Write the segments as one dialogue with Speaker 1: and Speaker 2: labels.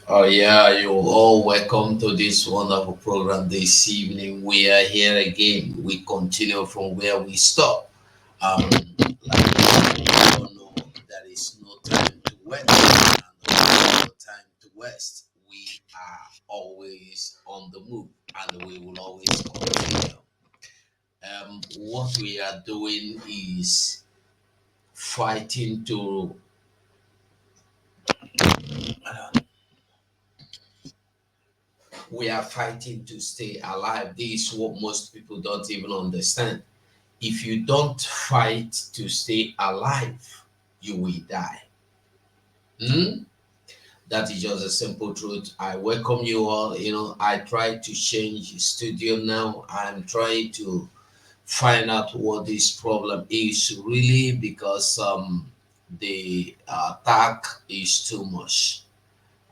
Speaker 1: Oh yeah, you're all welcome to this wonderful program this evening. We are here again. We continue from where we stop. Like we all know, there is no time to waste, and no time to waste. We are always on the move, and we will always continue. What we are doing is fighting to we are fighting to stay alive. This is what most people don't even understand. If you don't fight to stay alive, you will die. Hmm? That is just a simple truth. I welcome you all. I try to change studio now. I'm trying to find out what this problem is really because the attack is too much.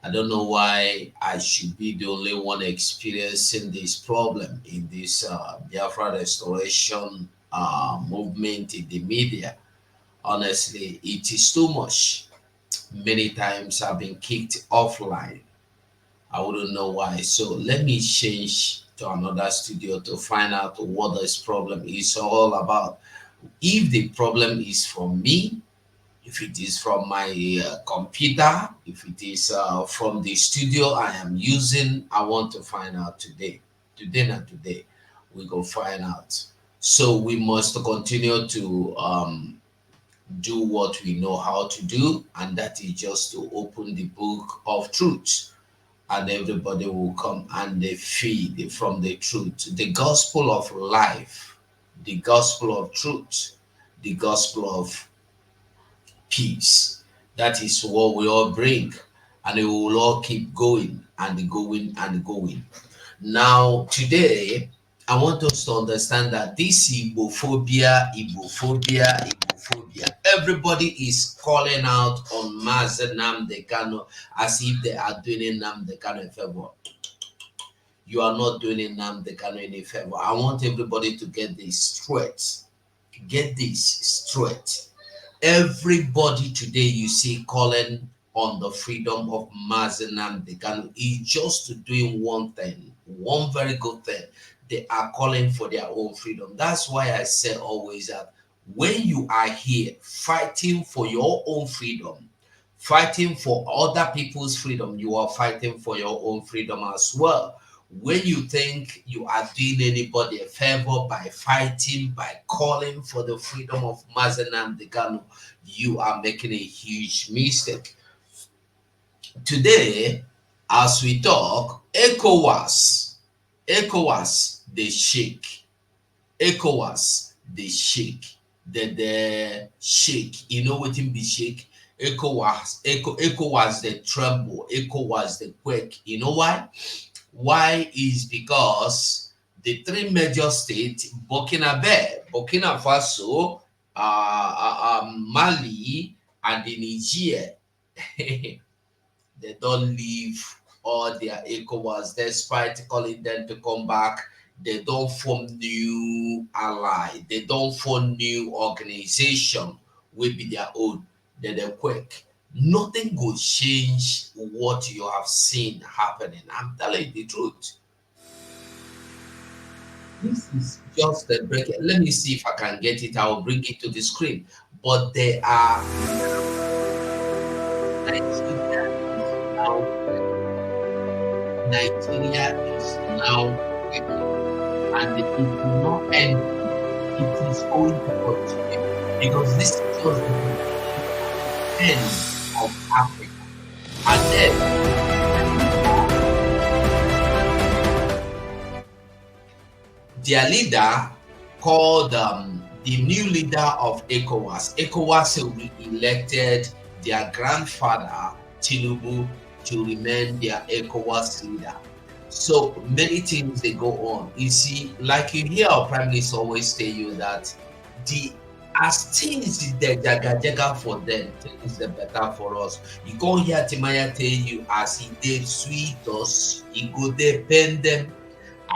Speaker 1: I don't know why I should be the only one experiencing this problem in this Biafra restoration movement in the media. Honestly, it is too much. Many times I've been kicked offline. I wouldn't know why. So let me change to another studio to find out what this problem is all about. If the problem is from me, if it is from my computer, if it is from the studio I am using, I want to find out today. Today, not today, we go find out. So we must continue to do what we know how to do, and that is just to open the book of truth, and everybody will come and they feed from the truth, the gospel of life, the gospel of truth, the gospel of peace. That is what we all bring, and it will all keep going and going and going. Now, today, I want us to understand that this Igbophobia, everybody is calling out on Mazen Namdekano as if they are doing Namdekano a favor. You are not doing Namdekano any favor. I want everybody to get this straight. Get this straight. Everybody today you see calling on the freedom of Mazenam Dekanu is just doing one thing, one very good thing. They are calling for their own freedom. That's why I say always that when you are here fighting for your own freedom, fighting for other people's freedom, you are fighting for your own freedom as well. When you think you are doing anybody a favor by fighting, by calling for the freedom of Mazenam Degano, you are making a huge mistake. Today, as we talk, ECOWAS, they shake. ECOWAS, they shake. The shake. You know what in be shake? ECOWAS, they tremble. ECOWAS, they quake. You know why? Why is because the three major states, Burkina Faso, Mali, and the Niger, they don't leave all their ECOWAS despite calling them to come back. They don't form new ally. They don't form new organization will be their own. They quick. Nothing will change what you have seen happening. I'm telling you the truth. This is just the break. Let me see if I can get it. I will bring it to the screen. But they are Nigeria is now Nigeria is now and it will not end. It is going to continue because this is just the end of Africa. And then their leader called the new leader of ECOWAS. ECOWAS will be elected their grandfather, Tinubu, to remain their ECOWAS leader. So many things they go on. You see, like you hear our prime minister always tell you that the as things the jaga for them, things the better for us. You go hear Timaya tell you as he did sweet us, he go depend them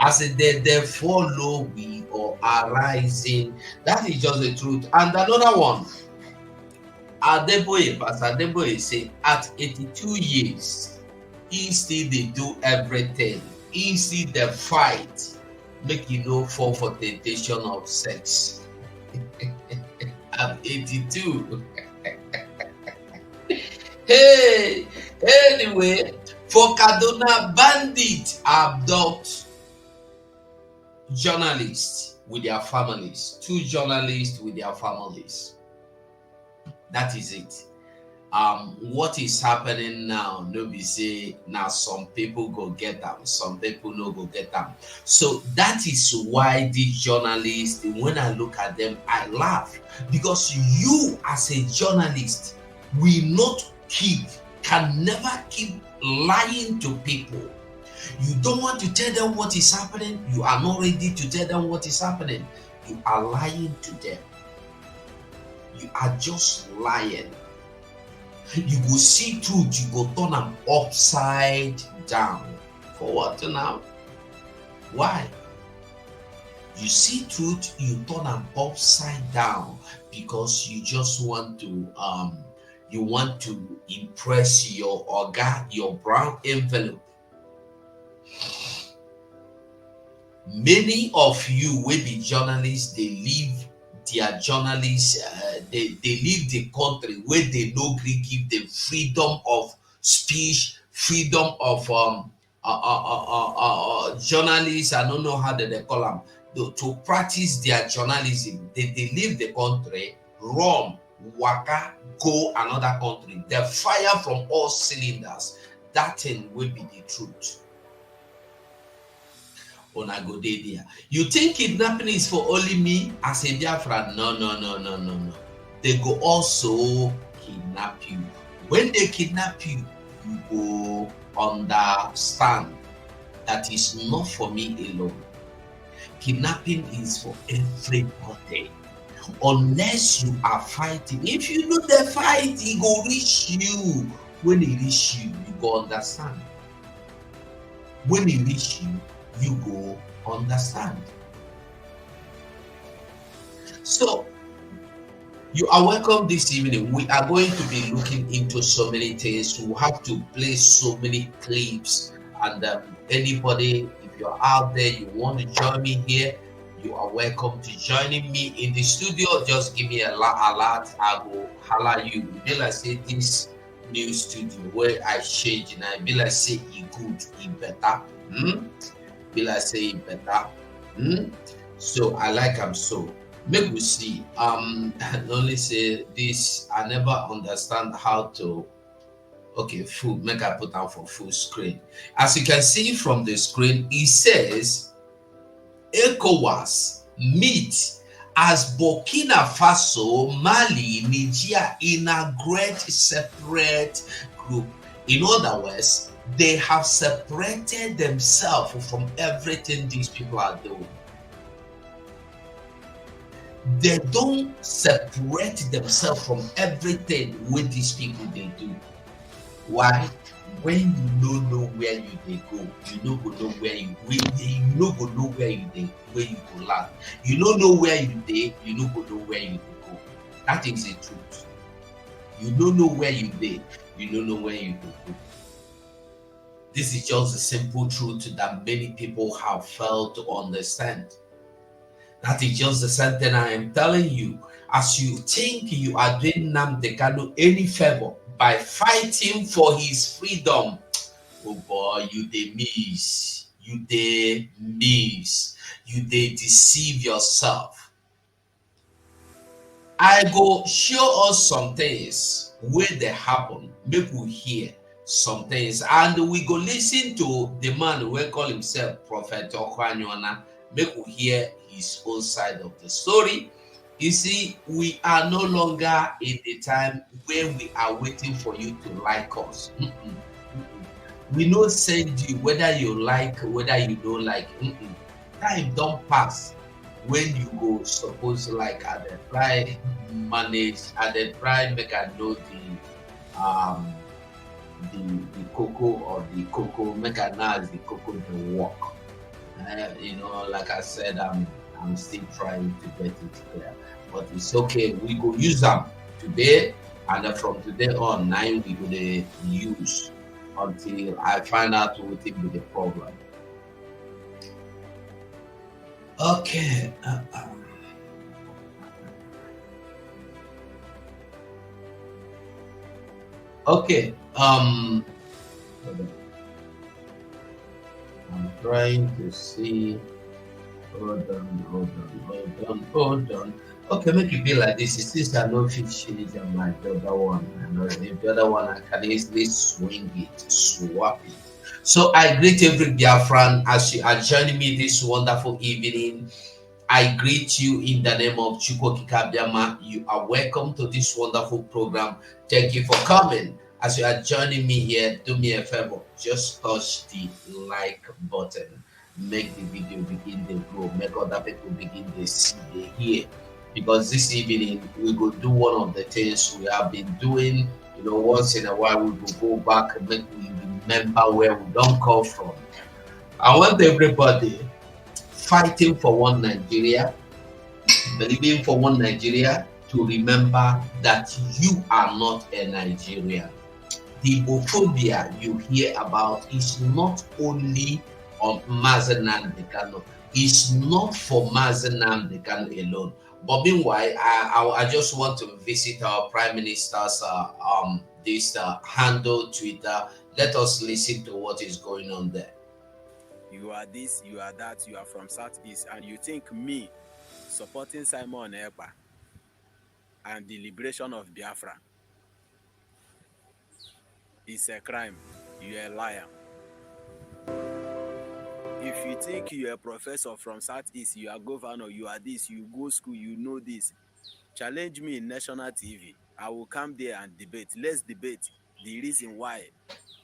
Speaker 1: as they follow we or are rising. That is just the truth. And another one, Pastor Adeboye say at 82 years, Instead, they do everything. Instead, they fight. Make you no fall for temptation of sex. I'm 82. Hey, anyway, for Kaduna, bandits abduct journalists with their families. 2 journalists with their families. That is it. What is happening now? Nobody say now some people go get them, some people no go get them. So that is why these journalists, when I look at them, I laugh, because you as a journalist can never keep lying to people. You don't want to tell them what is happening. You are not ready to tell them what is happening. You are lying to them. You are just lying. You go see truth, you go turn them upside down. For what now? Why? You see truth, you turn them upside down because you just want to impress your oga, your brown envelope. Many of you will be journalists, they leave their journalists, they leave the country where they no gree give them freedom of speech, freedom of journalists. I don't know how they call them, to practice their journalism. They leave the country, run, waka, go another country. They fire from all cylinders. That thing will be the truth. Go there. You think kidnapping is for only me as a Biafran? No. They go also kidnap you. When they kidnap you, you go understand that is not for me alone. Kidnapping is for everybody. Unless you are fighting. If you know the fight, it go reach you. When it reach you, you go understand. When it reach you, you go understand. So you are welcome this evening. We are going to be looking into so many things. We have to play so many clips, and anybody, if you're out there, you want to join me here, you are welcome to joining me in the studio. Just give me a alert. I will holler you. Be like say this new studio where I change, and I be like say it good, it better. Be like say it better. So I like them. So make we see. Only say this. I never understand how to. Okay, full. Make I put down for full screen. As you can see from the screen, it says ECOWAS meet as Burkina Faso, Mali, Niger integrate separate group. In other words, they have separated themselves from everything these people are doing. They don't separate themselves from everything with these people they do. Why? When you don't know where you they go, you don't go know where you no go know where you go land. You don't know where you they, you don't go know where you go. That is the truth. You don't know where you they, you don't know where you go. This is just the simple truth that many people have failed to understand. That is just the same thing I am telling you. As you think you are doing Nnamdi Kanu any favor by fighting for his freedom, oh boy, you dey miss. You dey miss. You dey deceive yourself. I go show us some things where they happen. Make we hear some things, and we go listen to the man who call himself Prophet Okwanyona. Make we hear his own side of the story. You see, we are no longer in the time where we are waiting for you to like us. We no send you whether you like, whether you don't like. Time don't pass when you go suppose like at the try manage, at the try make I know the cocoa or the cocoa make I know as the cocoa the work. Like I said, I'm still trying to get it clear, but it's okay. We go use them today, and from today on, 9 we go to use. until I find out what will be the problem. Okay. Okay. I'm trying to see. Hold on, hold on, hold on, hold on. Okay, make it be like this. It seems I know 50 and like the other one. I know if the other one I can easily swing it, swap it. So I greet every Biafran as you are joining me this wonderful evening. I greet you in the name of Chukwokikabiama. You are welcome to this wonderful program. Thank you for coming. As you are joining me here, do me a favor. Just touch the like button. Make the video begin to grow. Make other people begin to see, they hear. Because this evening we will do one of the things we have been doing. Once in a while we will go back and make we remember where we don't come from. I want everybody fighting for one Nigeria, believing for one Nigeria, to remember that you are not a Nigerian. The Igbophobia you hear about is not only on Mazen Nnamdi Kanu. It's not for Mazen Nnamdi Kanu alone. But meanwhile, I just want to visit our Prime Minister's this handle Twitter. Let us listen to what is going on there.
Speaker 2: You are this, you are that, you are from Southeast, and you think me supporting Simon Ekpa and the liberation of Biafra is a crime. You're a liar. If you think you're a professor from Southeast, you are governor, you are this, you go school, you know this, challenge me in national TV. I will come there and debate. Let's debate the reason why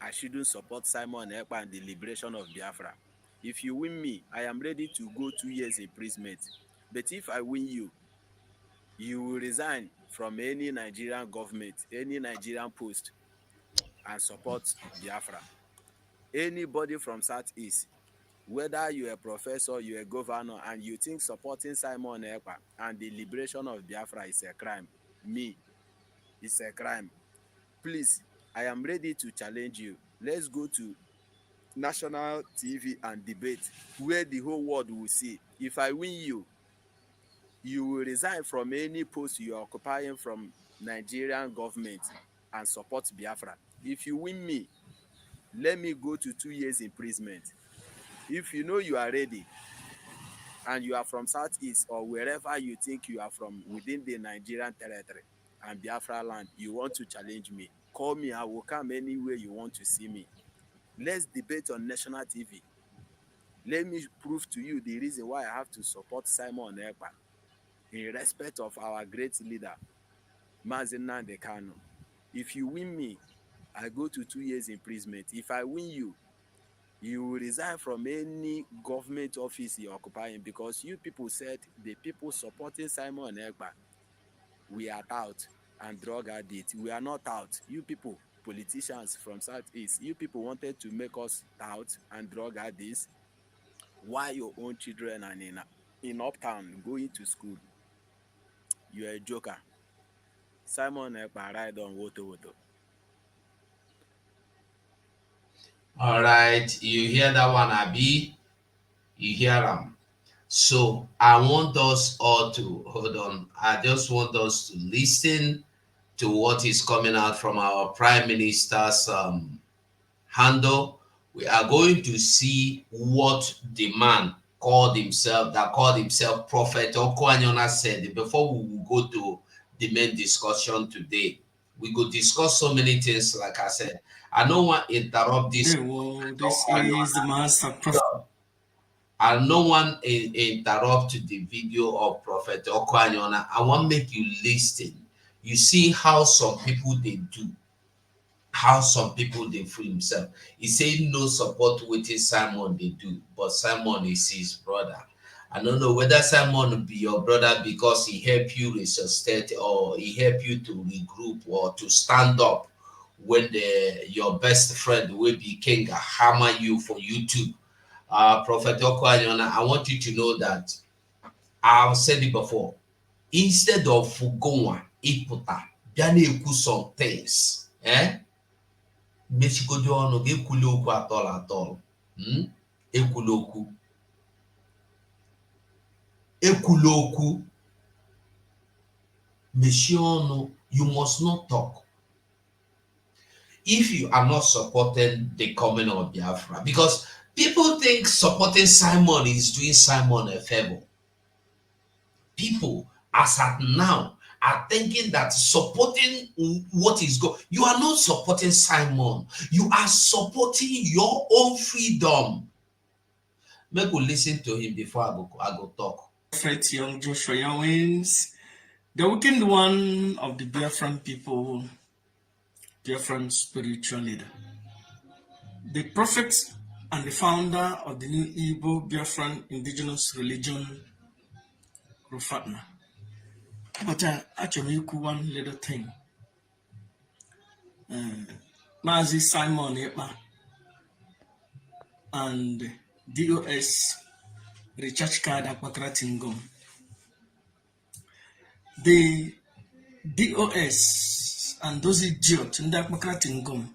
Speaker 2: I shouldn't support Simon Ekpa and the liberation of Biafra. If you win me, I am ready to go 2 years imprisonment. But if I win you, you will resign from any Nigerian government, any Nigerian post, and support Biafra. Anybody from Southeast, whether you're a professor, you're a governor, and you think supporting Simon Ekpa and the liberation of Biafra is a crime, me, it's a crime. Please, I am ready to challenge you. Let's go to national TV and debate where the whole world will see. If I win you, you will resign from any post you are occupying from Nigerian government and support Biafra. If you win me, let me go to 2 years imprisonment. If you know you are ready and you are from Southeast or wherever you think you are from within the Nigerian territory and Biafra land, you want to challenge me, call me. I will come anywhere you want to see me. Let's debate on national TV. Let me prove to you the reason why I have to support Simon Ekpa in respect of our great leader, Mazen Nnamdi Kanu. If you win me, I go to 2 years imprisonment. If I win you, you will resign from any government office you're occupying, because you people said the people supporting Simon Ekpa, we are out and drug addicts. We are not out. You people, politicians from Southeast, you people wanted to make us out and drug addicts. Why your own children are in uptown going to school? You're a joker. Simon Ekpa ride on Woto Woto.
Speaker 1: All right, you hear that one, Abi? You hear them? So I want us all to hold on. I just want us to listen to what is coming out from our Prime Minister's handle. We are going to see what the man called himself Prophet Okwanyona said before we will go to the main discussion today. We could discuss so many things, like I said. I don't want to interrupt this.
Speaker 3: Well, this is the Master Prophet.
Speaker 1: And no one interrupt the video of Prophet Okwanyona. I want to make you listen. You see how some people they do, how some people they fool himself. He say no support with his Simon they do, but Simon is his brother. I don't know whether Simon will be your brother because he help you resuscitate or he help you to regroup or to stand up when your best friend will be king hammer you for YouTube. Prophet Okwanyona, I want you to know that I've said it before. Instead of going iputa, bịa na-ekwu some things, mechigodo ọnụ gị, ekwula okwu atọl atọl. Ekwula okwu, ekwula okwu, mechie ọnụ. You must not talk. If you are not supporting the coming of Biafra, because people think supporting Simon is doing Simon a favor. People, as at now, are thinking that supporting what is good. You are not supporting Simon. You are supporting your own freedom. Make we listen to him before I go talk.
Speaker 3: Prophet Young Joshua Yawins, the weekend one of the Biafran people, Biafran spiritual leader. The prophet and the founder of the new Igbo Biafran indigenous religion, Rufatna. But actually, one little thing. Mazi Simon Epa and DOS recharge card Akwakratingom. The DOS and those idiots in the Akwakratingom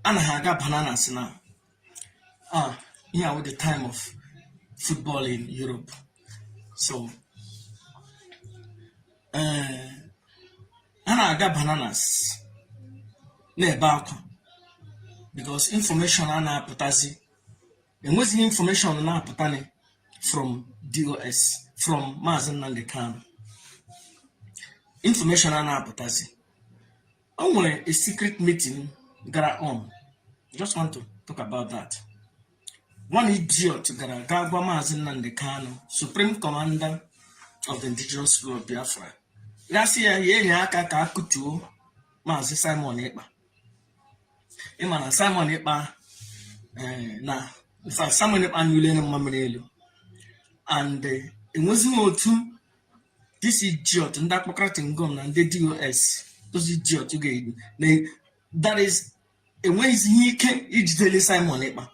Speaker 3: and Haga bananas now. With the time of football in Europe. So Haga bananas because information putazi. And what's the information putani from DOS, from Mazen and the Khan? Information putazi. Only a secret meeting got on. Just want to talk about that. One idiot got Mazen and the Khan, Supreme Commander of the indigenous people of Biafra. Last year, he had a kutu Mazi Simon Epa. Imana Simon Epa na in fact Simon Epa Nulene Mamanelu. And it wasn't too this idiot and that Democratic government and the DOS, those idiots you get. That is a way he can each daily Simon Epa.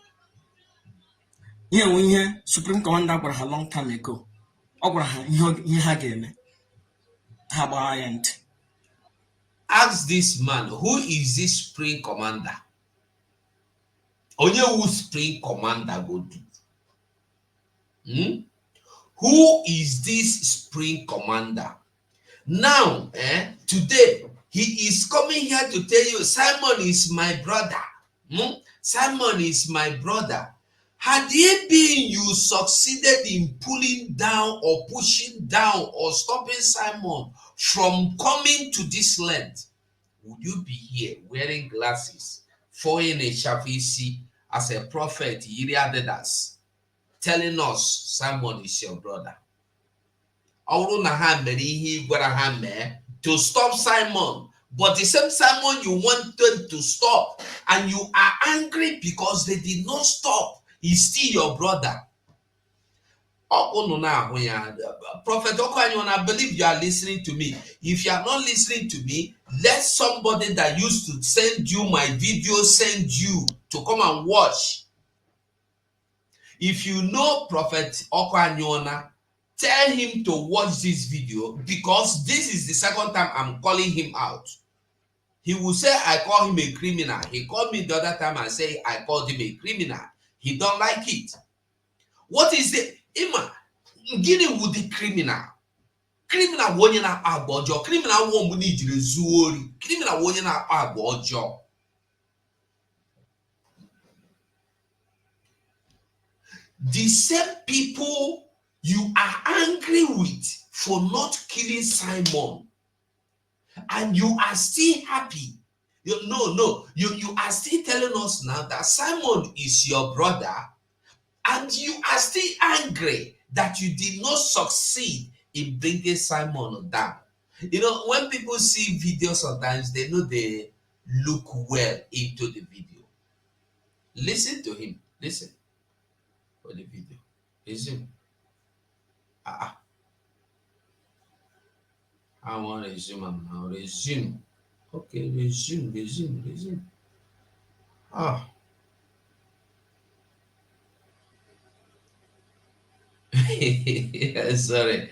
Speaker 3: Yeah, when you Supreme Commander for a long time ago. He had game. How about
Speaker 1: Ask this man, who is this Supreme Commander? Only who Supreme Commander go do? Who is this Supreme Commander? Now, today, he is coming here to tell you, Simon is my brother. Simon is my brother. Had it been you succeeded in pulling down or pushing down or stopping Simon from coming to this land, would you be here wearing glasses, following a shafisi as a prophet, Yiriadedas, telling us Simon is your brother? To stop Simon, but the same Simon you wanted to stop, and you are angry because they did not stop. He's still your brother. Prophet Okwanyona, I believe you are listening to me. If you are not listening to me, let somebody that used to send you my video send you to come and watch. If you know Prophet Okwanyona, tell him to watch this video, because this is the second time I'm calling him out. He will say I call him a criminal. He called me the other time and say I called him a criminal. He don't like it. What is the Ima? Dealing with the criminal. Criminal won't na abojo. Criminal won't need to zuori. Criminal won't na abojo. The same people you are angry with for not killing Simon, and you are still happy. You are still telling us now that Simon is your brother, and you are still angry that you did not succeed in bringing Simon down. When people see videos sometimes, they know they look well into the video. Listen to him. Listen for the video. Resume. I want to resume now. Resume. Okay, resume. Sorry,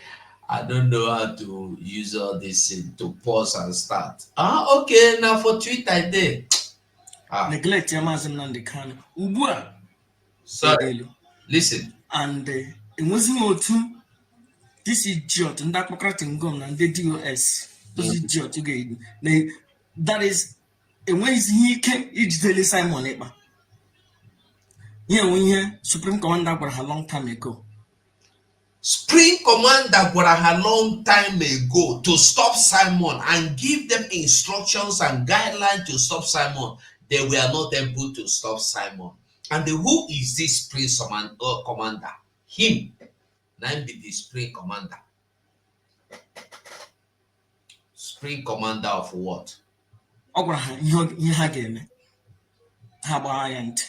Speaker 1: I don't know how to use all this to pause and start. Okay, now for Twitter I did.
Speaker 3: neglect ya Maazị Nnamdi Kanu ugbu a
Speaker 1: Sorry, listen.
Speaker 3: and enwezighị otu this idiot ndị akpọkọrọtị ngom na ndị DOS those idiot ga-edu that is enweghịzi ike ijidele Simon Ekpa. Ihe enwe ihe Supreme Commander gwara ha long time ago.
Speaker 1: Supreme Commander gwara ha long time ago to stop Simon and give them instructions and guidelines to stop Simon. They were not able to stop Simon. And who is this Supreme Commander? Him. Now be the Supreme Commander. Supreme Commander of what?
Speaker 3: Ọ gwara ha ihe ha ga-eme. Ha gbaa ya ntị.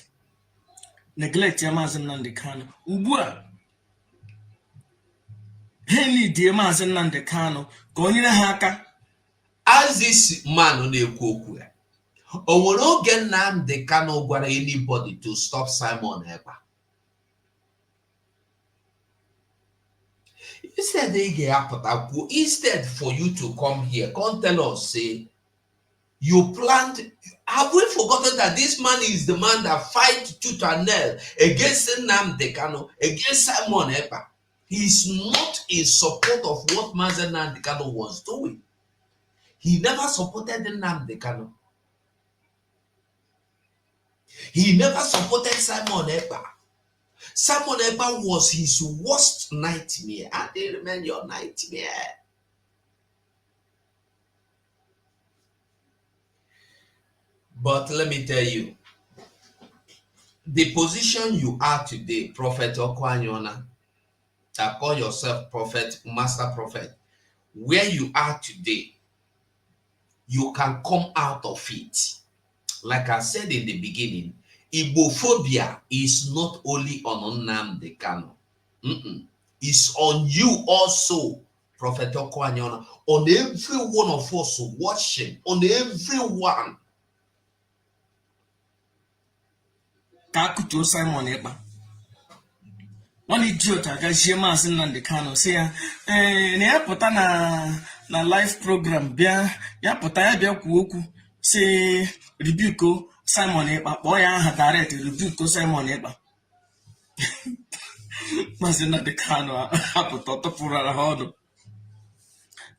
Speaker 3: Neglect ya Maazị Nnamdi Kanu. Ugbu a ha need Maazị Nnamdi Kanu ka o nyere ha aka.
Speaker 1: As this man na-ekwu okwu ya, o nwere oge Nnamdi Kanu gwara anybody to stop Simon Ekpa? Instead for you to come here, come tell us, say, you planned. Have we forgotten that this man is the man that fight tooth and nail against Nnamdi Kanu, against Simon Ekpa? He is not in support of what Mazen Nnamdi Kanu was doing. He never supported Nnamdi Kanu. He never supported Simon Ekpa. Simon Ekpa was his worst nightmare. And they remain your nightmare. But let me tell you, the position you are today, Prophet Okwanyona, that call yourself prophet, master prophet, where you are today, you can come out of it. Like I said in the beginning, Igbophobia is not only on Nnamdi Kanu. It's on you also, Prophet Okwanyona, on every one of us watching, on everyone.
Speaker 3: Kakuto Simon Ekpa. One idiot agajie Maazị Nnamdi Kanu say ya na ya pụta na live program bịa ya pụta ya bịa kwuo okwu say rebuke Simon Ekpa kpọọ ya aha direct rebuke Simon Ekpa. Maazị Nnamdi Kanu apụta tọpụrụ ha ọnụ.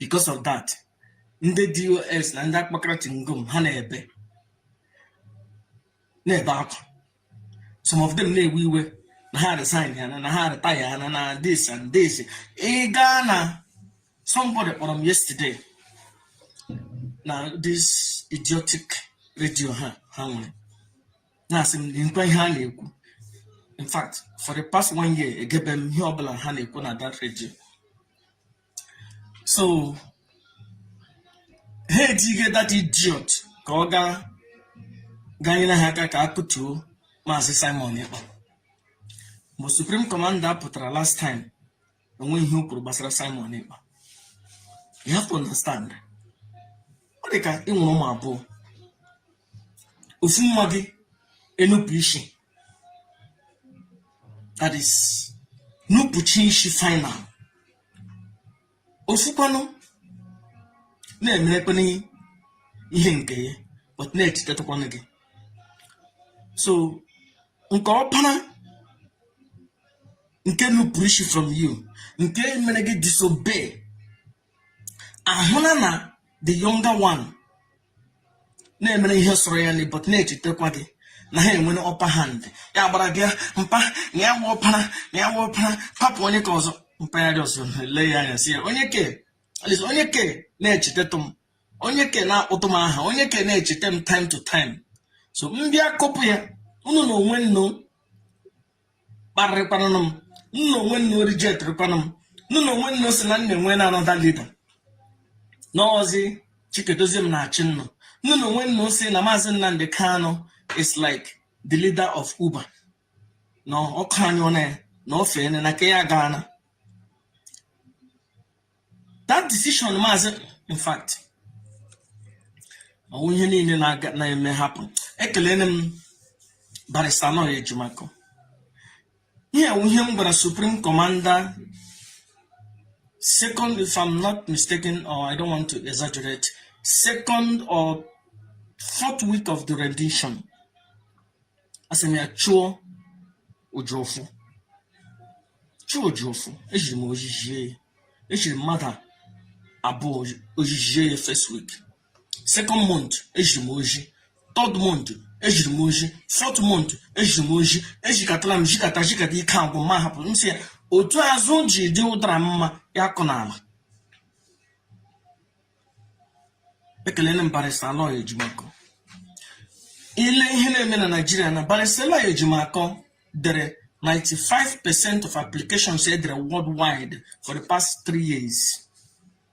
Speaker 3: Because of that, ndị DOS na ndị akpọkọrọtị ngom ha na-ebe akwa. Some of them na-ewe iwe na ha resign ya na ha retire ya na this and this. Ghana, somebody kpọrọ m yesterday na this idiotic radio ha nwere na-asị m nkwa ihe ha na-ekwu. In fact, for the past 1 year, egebe m ihe ọbụla ha na-ekwu na that radio. So ha ejighị that idiot ka ọ ganyere ha aka ka akụtuo Maazị Simon Ekpa. But Supreme Commander pụtara last time onwe ihe o kwuru gbasara Simon Ekpa. You have to understand. Ọ dị ka ị nwere ụmụ abụọ. Ofu nwa gị enupụ isi. That is nupụchi isi final. Ofukwanụ na-emerekwana ihe nke ya but na-echitetakwanụ gị. So nke ọpara nke nupụrụ isi from you, nke mere gị disobey, ahụla na the younger one na-emere ihe sọrọ ya ni but na-echetakwa gị na ha enwere upper hand. Ya gbara gị mpa na ya nwa ọpara papụ onye ka ọzọ mpaghara ọzọ lee ya anya si ya onye ke na-echeteta m, onye ke na-akpụtụ m aha, onye ke na-echeta m time to time. So mbịa kọpụ ya unu na onwe nno kparịkwanụ m, unu na onwe nno rijetrịkwanụ m, unu na onwe nno si na nna enwe na another leader n'ọzi Chikedozie m na-achị nnụ, unu na onwe nno si na Maazị Nnamdi Kanu is like the leader of Uber. No, ọkụ anyị ọna ya na ofe na ke ya Ghana. That decision Maazị, in fact, ọwụ ihe niile na-eme happen. Ekelene m Barrister Anoye Ejimako. Ihe ọwụ ihe m gwara Supreme Commander second, if I'm not mistaken, or I don't want to exaggerate, second or fourth week of the rendition asem ya chuo ojofu chuo ojofu ejiri m ojijie ejiri mmadụ abụọ ojijie first week, second month ejiri m oji, third month ejiri m oji, fourth month ejiri m oji, ejikatala m jikata ike agwụ ma hapụ nsị ya otu azụ ji dị ụdara mma ya kọ n'ala. Ekelele m barista Alway Ejimakor. Ile ihe na-eme na Nigeria na barista Alway Ejimakor dere 95% of applications edere worldwide for the past 3 years.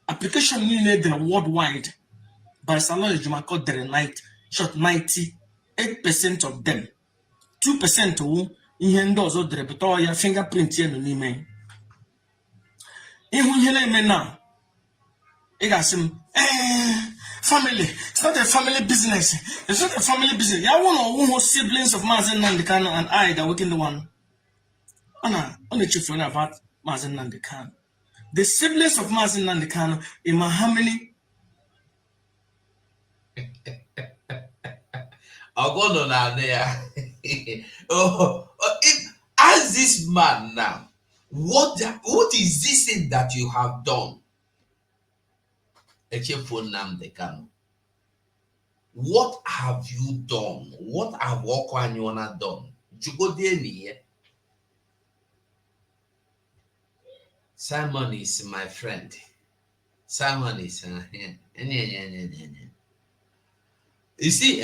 Speaker 3: Application niile edere worldwide, barista Alway Ejimakor dere 98% of them. 2% wu ihe ndị ọzọ dere bụta ya fingerprint ya nọ n'ime. Ihu ihe na-eme na ị ga-asị m family, it's not a family business. It's not a family business. Ya one or one siblings of Mazi Nnamdi Kanu and I that working the one. On chief about Mazi Nnamdi Kanu. The siblings of Mazi Nnamdi Kanu in how many?
Speaker 1: I'll go on there. Ask this man now, what is this thing that you have done? What have you done? What have Okwanyona done? Simon is my friend. Simon is you see,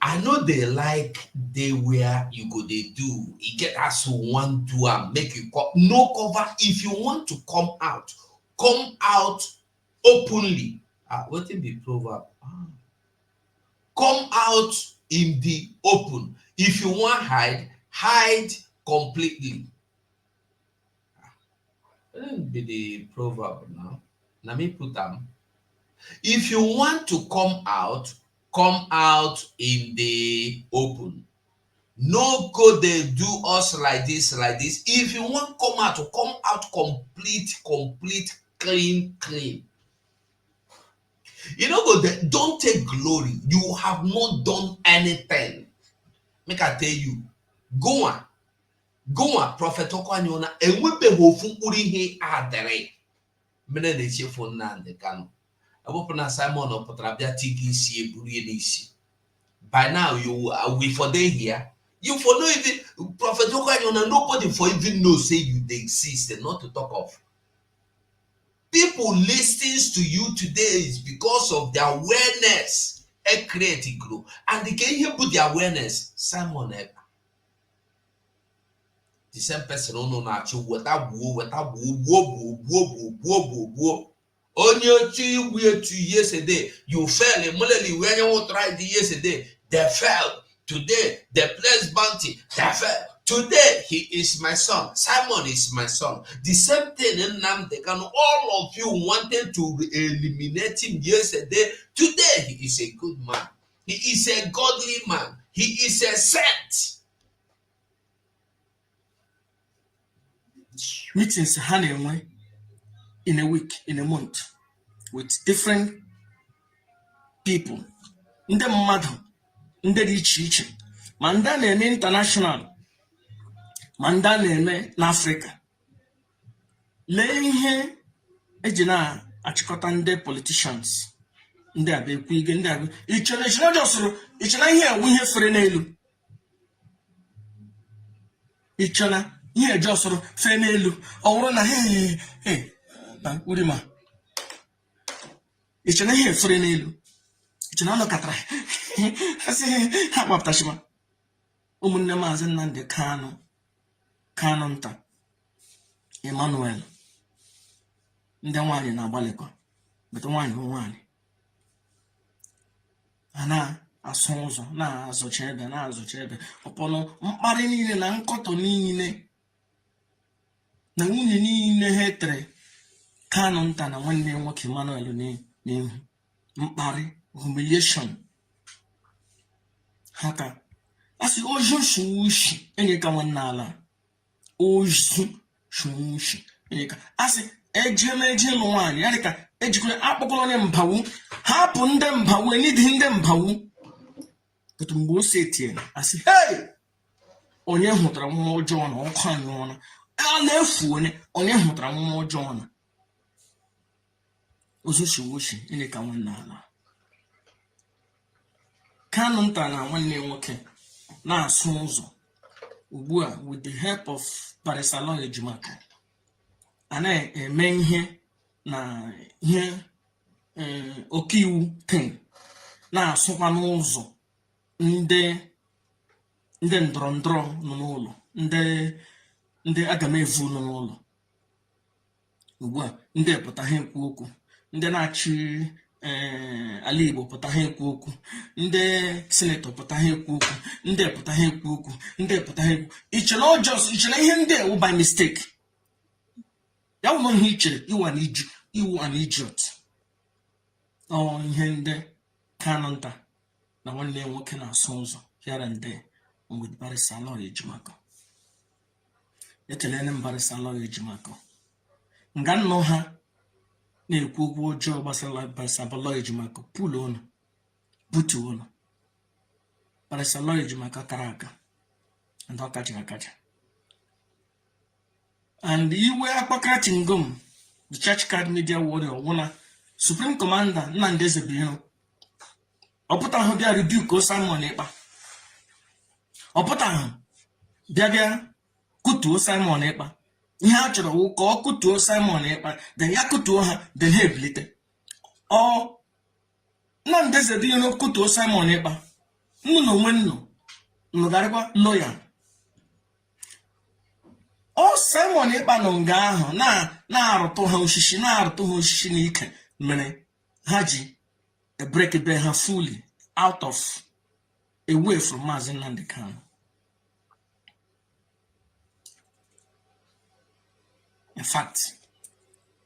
Speaker 1: I know they like they where you go they do. You get us one to make you no cover. If you want to come out openly. What in the proverb? Come out in the open. If you want hide completely. That will be the proverb now. Let me put them. If you want to come out in the open. No go they do us like this. If you want come out complete, clean. You know, don't take glory. You have not done anything. Make I tell you, go on, Prophet Okwanyona, and we be hoping uri adere. Mene de chefo nande kanu. Abopona Simon or Potrabia tiki si buri. By now we for day here. You for no even Prophet Okwanyona, nobody for even know say you they exist and not to talk of. People listening to you today is because of their awareness. A creative group. And they can hear put the awareness. Simon Eber. The same person on natural without woo. On your 2 years a day, you fell in Mulally when you tried yesterday. They fell. Today, they placed bounty. They fell. Today, he is my son. Simon is my son. The same thing in Nnamdi Kanu. All of you wanted to eliminate him yesterday. Today, he is a good man. He is a godly man. He is a saint.
Speaker 3: Meetings happening in a week, in a month, with different people. In the mother, in the rich, Mandan and international. Manda na-eme n'Africa. Lee ihe eji na-achịkọta ndị politicians ndị abekwu ige ndị abụ ichere ihe ewu ihe fere n'elu ichena ihe jọsụrụ fere n'elu ọ bụrụ na na urima ichena ihe fere n'elu ichena anọ katara asị ha gbapụtachima ụmụnne Maazị Nnamdi Kanu nta Emmanuel ndị nwaanyị na-agbalịkwa bete nwaanyị a na-asụ ụzọ na-azụcha ebe ọpọlọ mkparị niile na nkọtọ niile na nwunye niile ha tere Kanu nta na nwanne nwoke Emmanuel n'ihu mkparị humiliation haka asị ojo shushi enye ka nwanne ala ozu shushi enye ka asị ejemeje nwaanyị ya dịka ejikwa akpọkọrọ onye mbawu hapụ ndị mbawu enidi ndị mbawu but mgbe o setie asị hey onye hụtara nwa ọjọọ na ọkụ anyụọ na a na-efu onye hụtara nwa ọjọọ na ozuchiwochi ịnị ka nwanne ala Kanu nta na nwanne nwoke na-asụ ụzọ ugbu a with the help of Barrister Alway Ejimaka a na-eme ihe na ihe ọkaiwu ten na-asụkwa n'ụzọ ndị ndọrọ ndọrọ nọ n'ụlọ ndị agamevu nọ n'ụlọ ugbu a ndị pụta ha ekwu okwu ndị na-achị ala Igbo pụta ha ekwu okwu ndị senetọ pụta ha ekwu okwu ndị pụta ha ekwu okwu ndị pụta ha ekwu ichere ihe ndị ewu by mistake ya wụrụ ihe ichere iwu an idiot ọ ihe ndị Kanu nta na nwanne nwoke na-asụ ụzọ here and there with Barrister Alway Ejimaka. Ekelele m Barrister Alway Ejimaka nga nnọ ha na-ekwu okwu ọjọọ gbasara Barrister Alway Ejimaka pụlụ ụlọ butu ụlọ Barrister Alway Ejimaka kara aka and ọ kacha akacha and iwe akpakara Tingom the church card media warrior wụna Supreme Commander Nnamdi Ezebiro ọpụta ahụ bịa rebuke Simon Ekpa ọpụta ahụ bịa kutuo Simon Ekpa ihe a chọrọ wụ ka ọ kutuo Simon Ekpa then ya kutuo ha then ha ebilite ọ Nnamdi Ezebiro kutuo Simon Ekpa nnụ na onwe nnụgarịkwa loyal ọ Simon Ekpa nọ nga ahụ na-arụtụ ha osisi n'ike mere ha ji break be ha fully out of away from Mazi Nnamdi Kanu. In fact,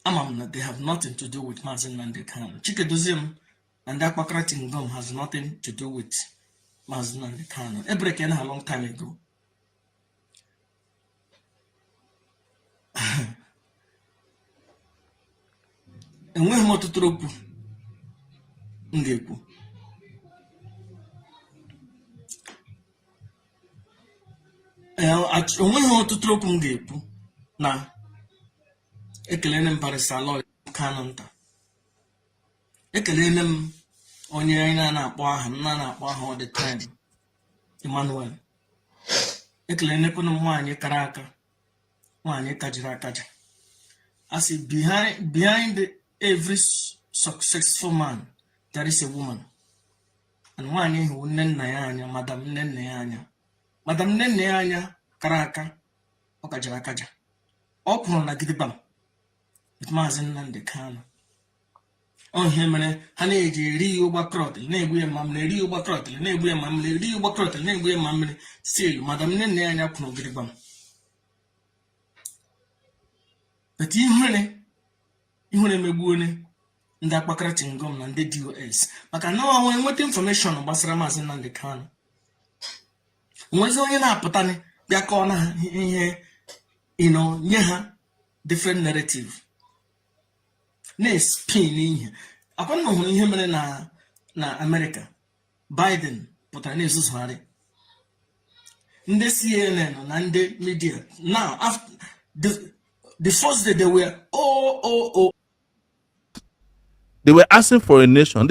Speaker 3: that they have nothing to do with Mazi Nnamdi Kanu. Chikedoziem and Akpakara Tingom has nothing to do with Mazi Nnamdi Kanu. A break in a long time ago. Enweghị m ọtụtụ okwu m ga-ekwu na ekelele m Barrister Alway Kanu nta ekelele m onye anyị na-akpọ aha m na-akpọ aha all the time Emmanuel ekelele m nwaanyị kara aka nwaanyị kajiri akaja as behind every successful man there is a woman and nwaanyị hụ nne nna ya anya madam nne nna ya anya kara aka ọ kajiri akaja ọ pụrụ na gidigbam with Mazi Nnamdi Kanu ọ ihe mere ha na-eji eri ụgbakọrọtịl na-egbu ya mamịrị eri ụgbakọrọtịl na-egbu ya mamịrị eri ụgbakọrọtịl na-egbu ya mamịrị still madam nne nna ya anya kwụrụ gidigbam but ihure megbuone ndị Akpakara Tingom na ndị DOS maka na ọ nweta information gbasara Mazi Nnamdi Kanu nwezi onye na-apụtani bịa kọọ na ihe nye ha different narrative na-spin ihe akwa na hụrụ ihe mere na America Biden pụtara na-ezuzugharị ndị CNN na ndị media now after the first day they were
Speaker 4: they were asking for a nation.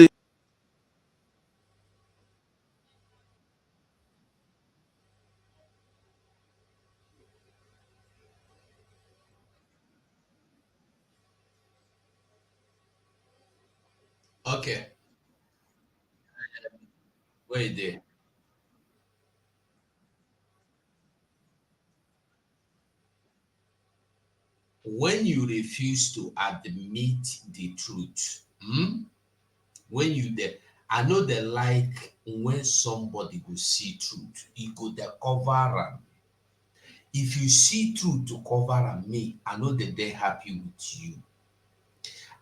Speaker 1: Okay. Wait there. When you refuse to admit the truth, when you there, I know they like when somebody go see truth, he go the cover am. If you see truth to cover am, me, I know that they're happy with you.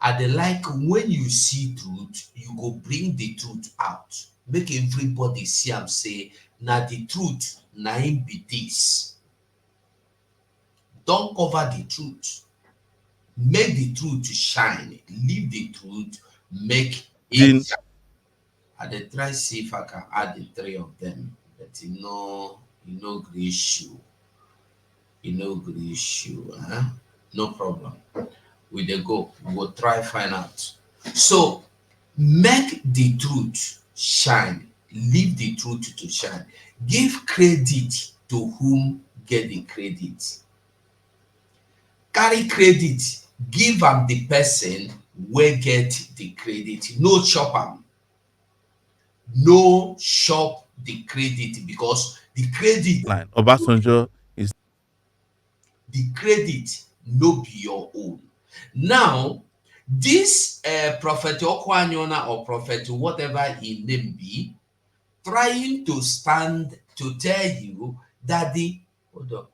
Speaker 1: I dey like when you see truth, you go bring the truth out. Make everybody see am say, na the truth, na him be this. Don't cover the truth. Make the truth shine. Leave the truth, make it shine. I dey try see if I can add the three of them, but gree shoe. Gree shoe. No problem. We dey go. We go try find out. So make the truth shine. Leave the truth to shine. Give credit to whom get the credit. Carry credit, give am the person wey get the credit. No chop am. No chop the credit, because the credit
Speaker 4: Line. Obasanjo is
Speaker 1: the credit no be your own. Now, this Prophet Okwanyona or Prophet whatever his name be, trying to stand to tell you that the hold on,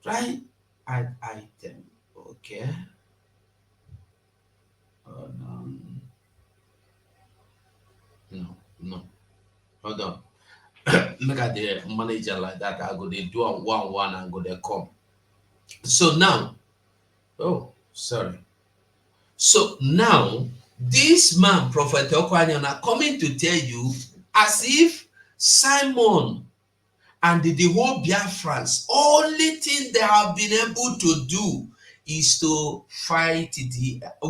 Speaker 1: try add item. Okay. No, no. Hold on. Make at the manager like that. I go they do a one and go they come. So now, oh, sorry. So now, this man, Prophet Okwanyona, coming to tell you as if Simon and the whole Biafrans, only thing they have been able to do is to fight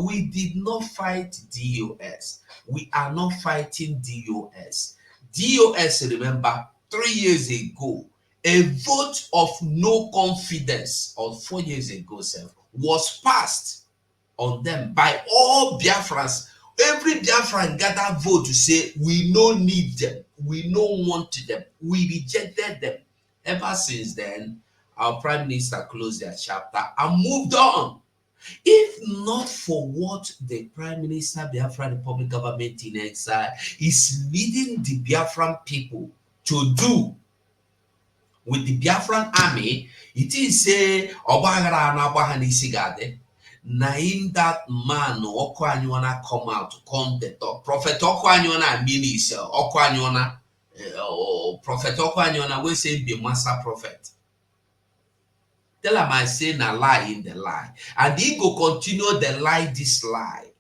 Speaker 1: we did not fight DOS. We are not fighting DOS. DOS, remember, 3 years ago, a vote of no confidence, or 4 years ago, was passed on them by all Biafrans. Every Biafran gathered vote to say, we no need them, we no want them, we rejected them. Ever since then, our Prime Minister closed their chapter and moved on. If not for what the Prime Minister, Biafran Republic Government in exile, is leading the Biafran people to do with the Biafran army, it is say, Obaghara and Abahan Isigade. Na him that man Okwanyona come out to come the talk. Prophet Okwanyona mean is Okwanyona, Prophet Okwanyona we say be master prophet. Tell him I say na lie in the lie, and he go continue the lie this lie.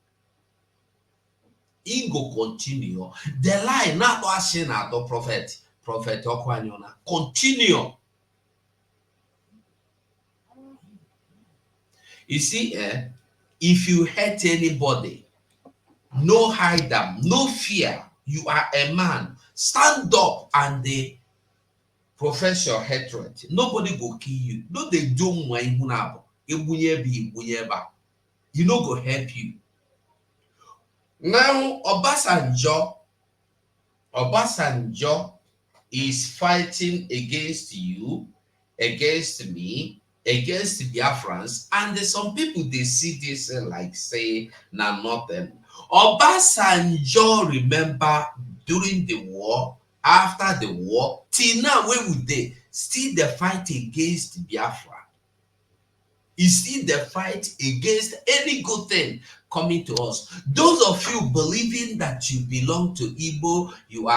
Speaker 1: He go continue the lie. Not asking at the prophet Okwanyona continue. You see, if you hurt anybody, no hide them, no fear. You are a man. Stand up and they profess your hatred. Nobody go kill you. No, they don't want you know go help you. Now Obasanjo is fighting against you, against me, against the Biafrans, and some people they see this like say na nothing. Obasanjo, remember, during the war, after the war, till now where would they still the fight against Biafra? Is still the fight against any good thing coming to us. Those of you believing that you belong to Igbo, you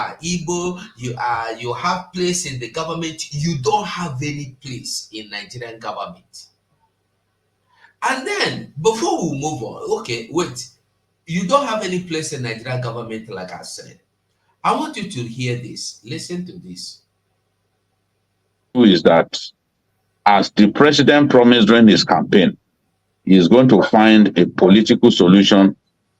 Speaker 1: you have place in the government, you don't have any place in Nigerian government. And then before we move on, okay, wait, you don't have any place in Nigerian government, like I said. I want you to hear this. Listen to this.
Speaker 5: Who is that? As the president promised during his campaign, he is going to find a political solution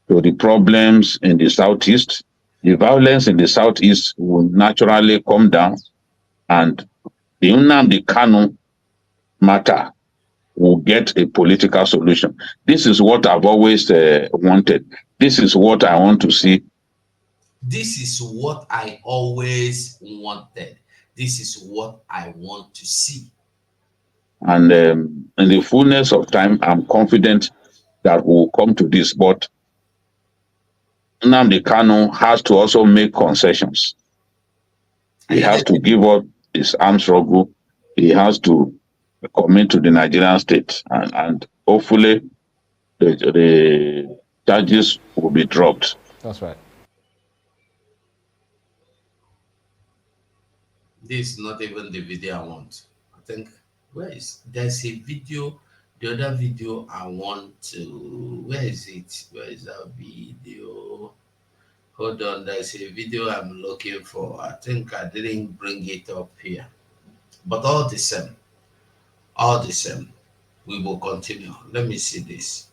Speaker 5: to the problems in the southeast. The violence in the southeast will naturally come down, and the Nnamdi Kanu matter will get a political solution. This is what I've always wanted. This is what I want to see.
Speaker 1: This is what I always wanted. This is what I want to see.
Speaker 5: And in the fullness of time, I'm confident that we'll come to this. But Nnamdi Kanu has to also make concessions. He has to give up his armed struggle. He has to commit to the Nigerian state. And hopefully, the charges will be dropped.
Speaker 6: That's right.
Speaker 1: This is not even the video I want. I think there's a video, the other video I want to, where is it? Where is that video? Hold on, there's a video I'm looking for. I think I didn't bring it up here. But all the same, we will continue. Let me see this.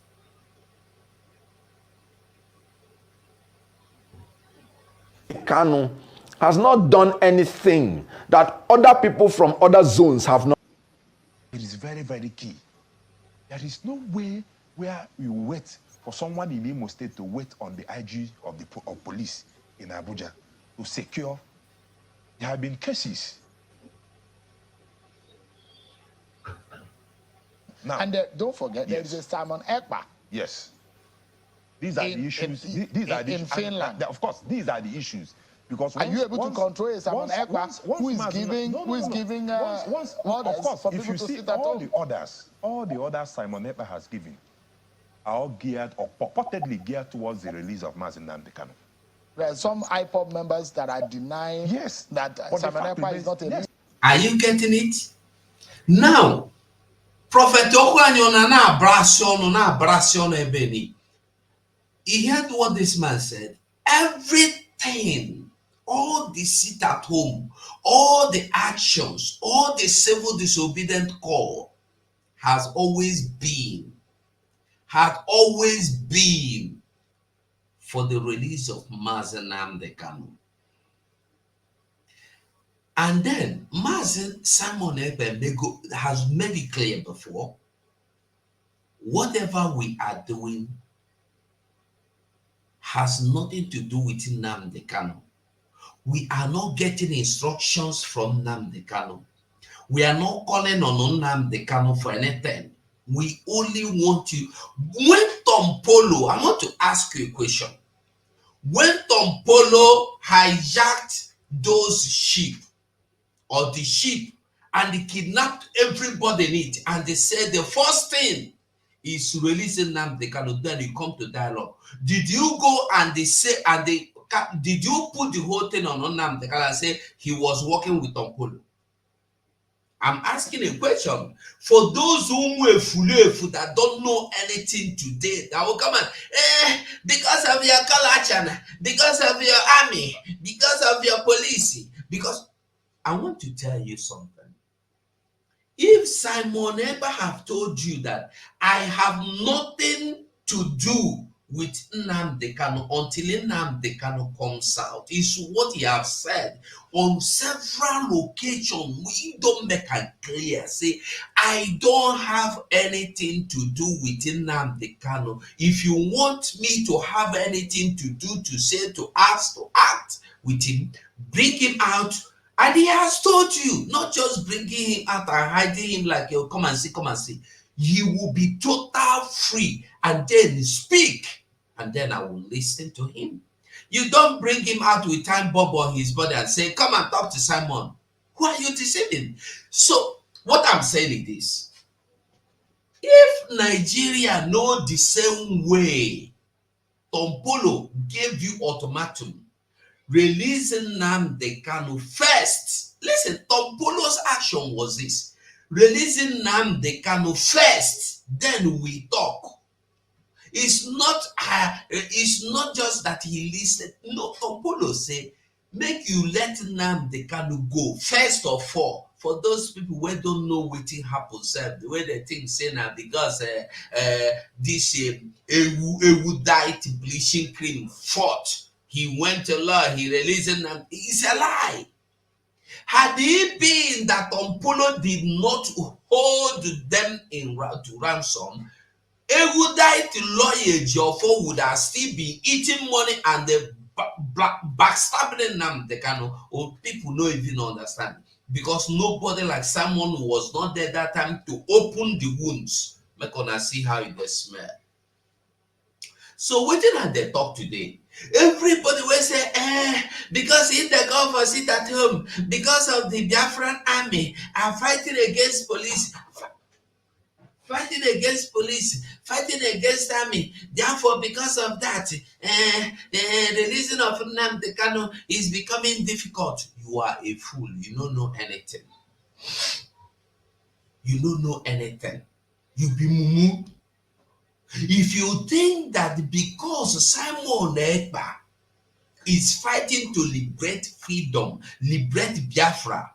Speaker 6: Kanu has not done anything that other people from other zones have not.
Speaker 7: It is very, very key. There is no way where you wait for someone in Imo State to wait on the IG of the police in Abuja to secure. There have been cases.
Speaker 8: Now, and don't forget, there is a Simon Ekpa.
Speaker 7: Yes. These are the issues. These are the
Speaker 8: in Finland.
Speaker 7: And of course, these are the issues. Because
Speaker 8: are you able to control a Simon Ekpa who is giving orders
Speaker 7: of course,
Speaker 8: for
Speaker 7: if
Speaker 8: people
Speaker 7: you
Speaker 8: to
Speaker 7: see
Speaker 8: sit at home?
Speaker 7: all the orders Simon Ekpa has given are all geared or purportedly geared towards the release of Mazi Nnamdi Kanu.
Speaker 8: There are some IPOB members that are denying that Simon Ekpa is not a leader.
Speaker 1: Are you getting it? Now, Prophet Okwanyo na abrasion ebeni. He heard what this man said. Everything, all the sit at home, all the actions, all the civil disobedient call had always been for the release of Mazi Nnamdi Kanu. And then Mazi Simon Ekpa has made it clear before, whatever we are doing has nothing to do with Nnamdi Kanu. We are not getting instructions from Nnamdi Kanu. We are not calling on Nnamdi Kanu for anything. We only want to. When Tom Polo, I want to ask you a question. When Tom Polo hijacked those sheep, or the sheep, and they kidnapped everybody in it, and they said the first thing is releasing Nnamdi Kanu, then you come to dialogue. Did you go and they say, did you put the whole thing on Nnamdi Kanu and say he was working with Tom Polo? I'm asking a question for those who that don't know anything today, that will come and because of your culture, because of your army, because of your police, because I want to tell you something. If Simon Ekpa have told you that I have nothing to do with Nnamdi Kanu until Nnamdi Kanu comes out, is what he have said on several occasions. We don't make it clear. Say, I don't have anything to do with Nnamdi Kanu. If you want me to have anything to do, to say, to ask, to act with him, bring him out. And he has told you, not just bringing him out and hiding him like, oh, come and see. He will be total free, and then speak, and then I will listen to him. You don't bring him out with time bomb on his body and say, come and talk to Simon. Who are you deceiving? So, what I'm saying is this. If Nigeria know the same way Tom Polo gave you ultimatum, releasing Nnamdi Kanu first. Listen, Tom Polo's action was this. Releasing Nnamdi Kanu first, then we talk. It's not just that he listed. No, Tom Polo say, make you let Nnamdi Kanu go. First of all, for those people who don't know what happens, the way they think say now because this Ewu died bleaching cream fought. He went to law, he released them. It's a lie. Had it been that Tom Polo did not hold them to ransom, Ewudite lawyer Jofo would have still been eating money and the backstabbing them. They can, or people don't even understand, because nobody like someone who was not there that time to open the wounds. Make gonna see how it smell. So what did they talk today? Everybody will say, because if the government sit at home, because of the Biafran army are fighting against police, fighting against army. Therefore, because of that, the releasing of Nnamdi Kanu is becoming difficult. You are a fool. You don't know anything. You don't know anything. You be mumu. If you think that because Simon Ekpa is fighting to liberate freedom, liberate Biafra.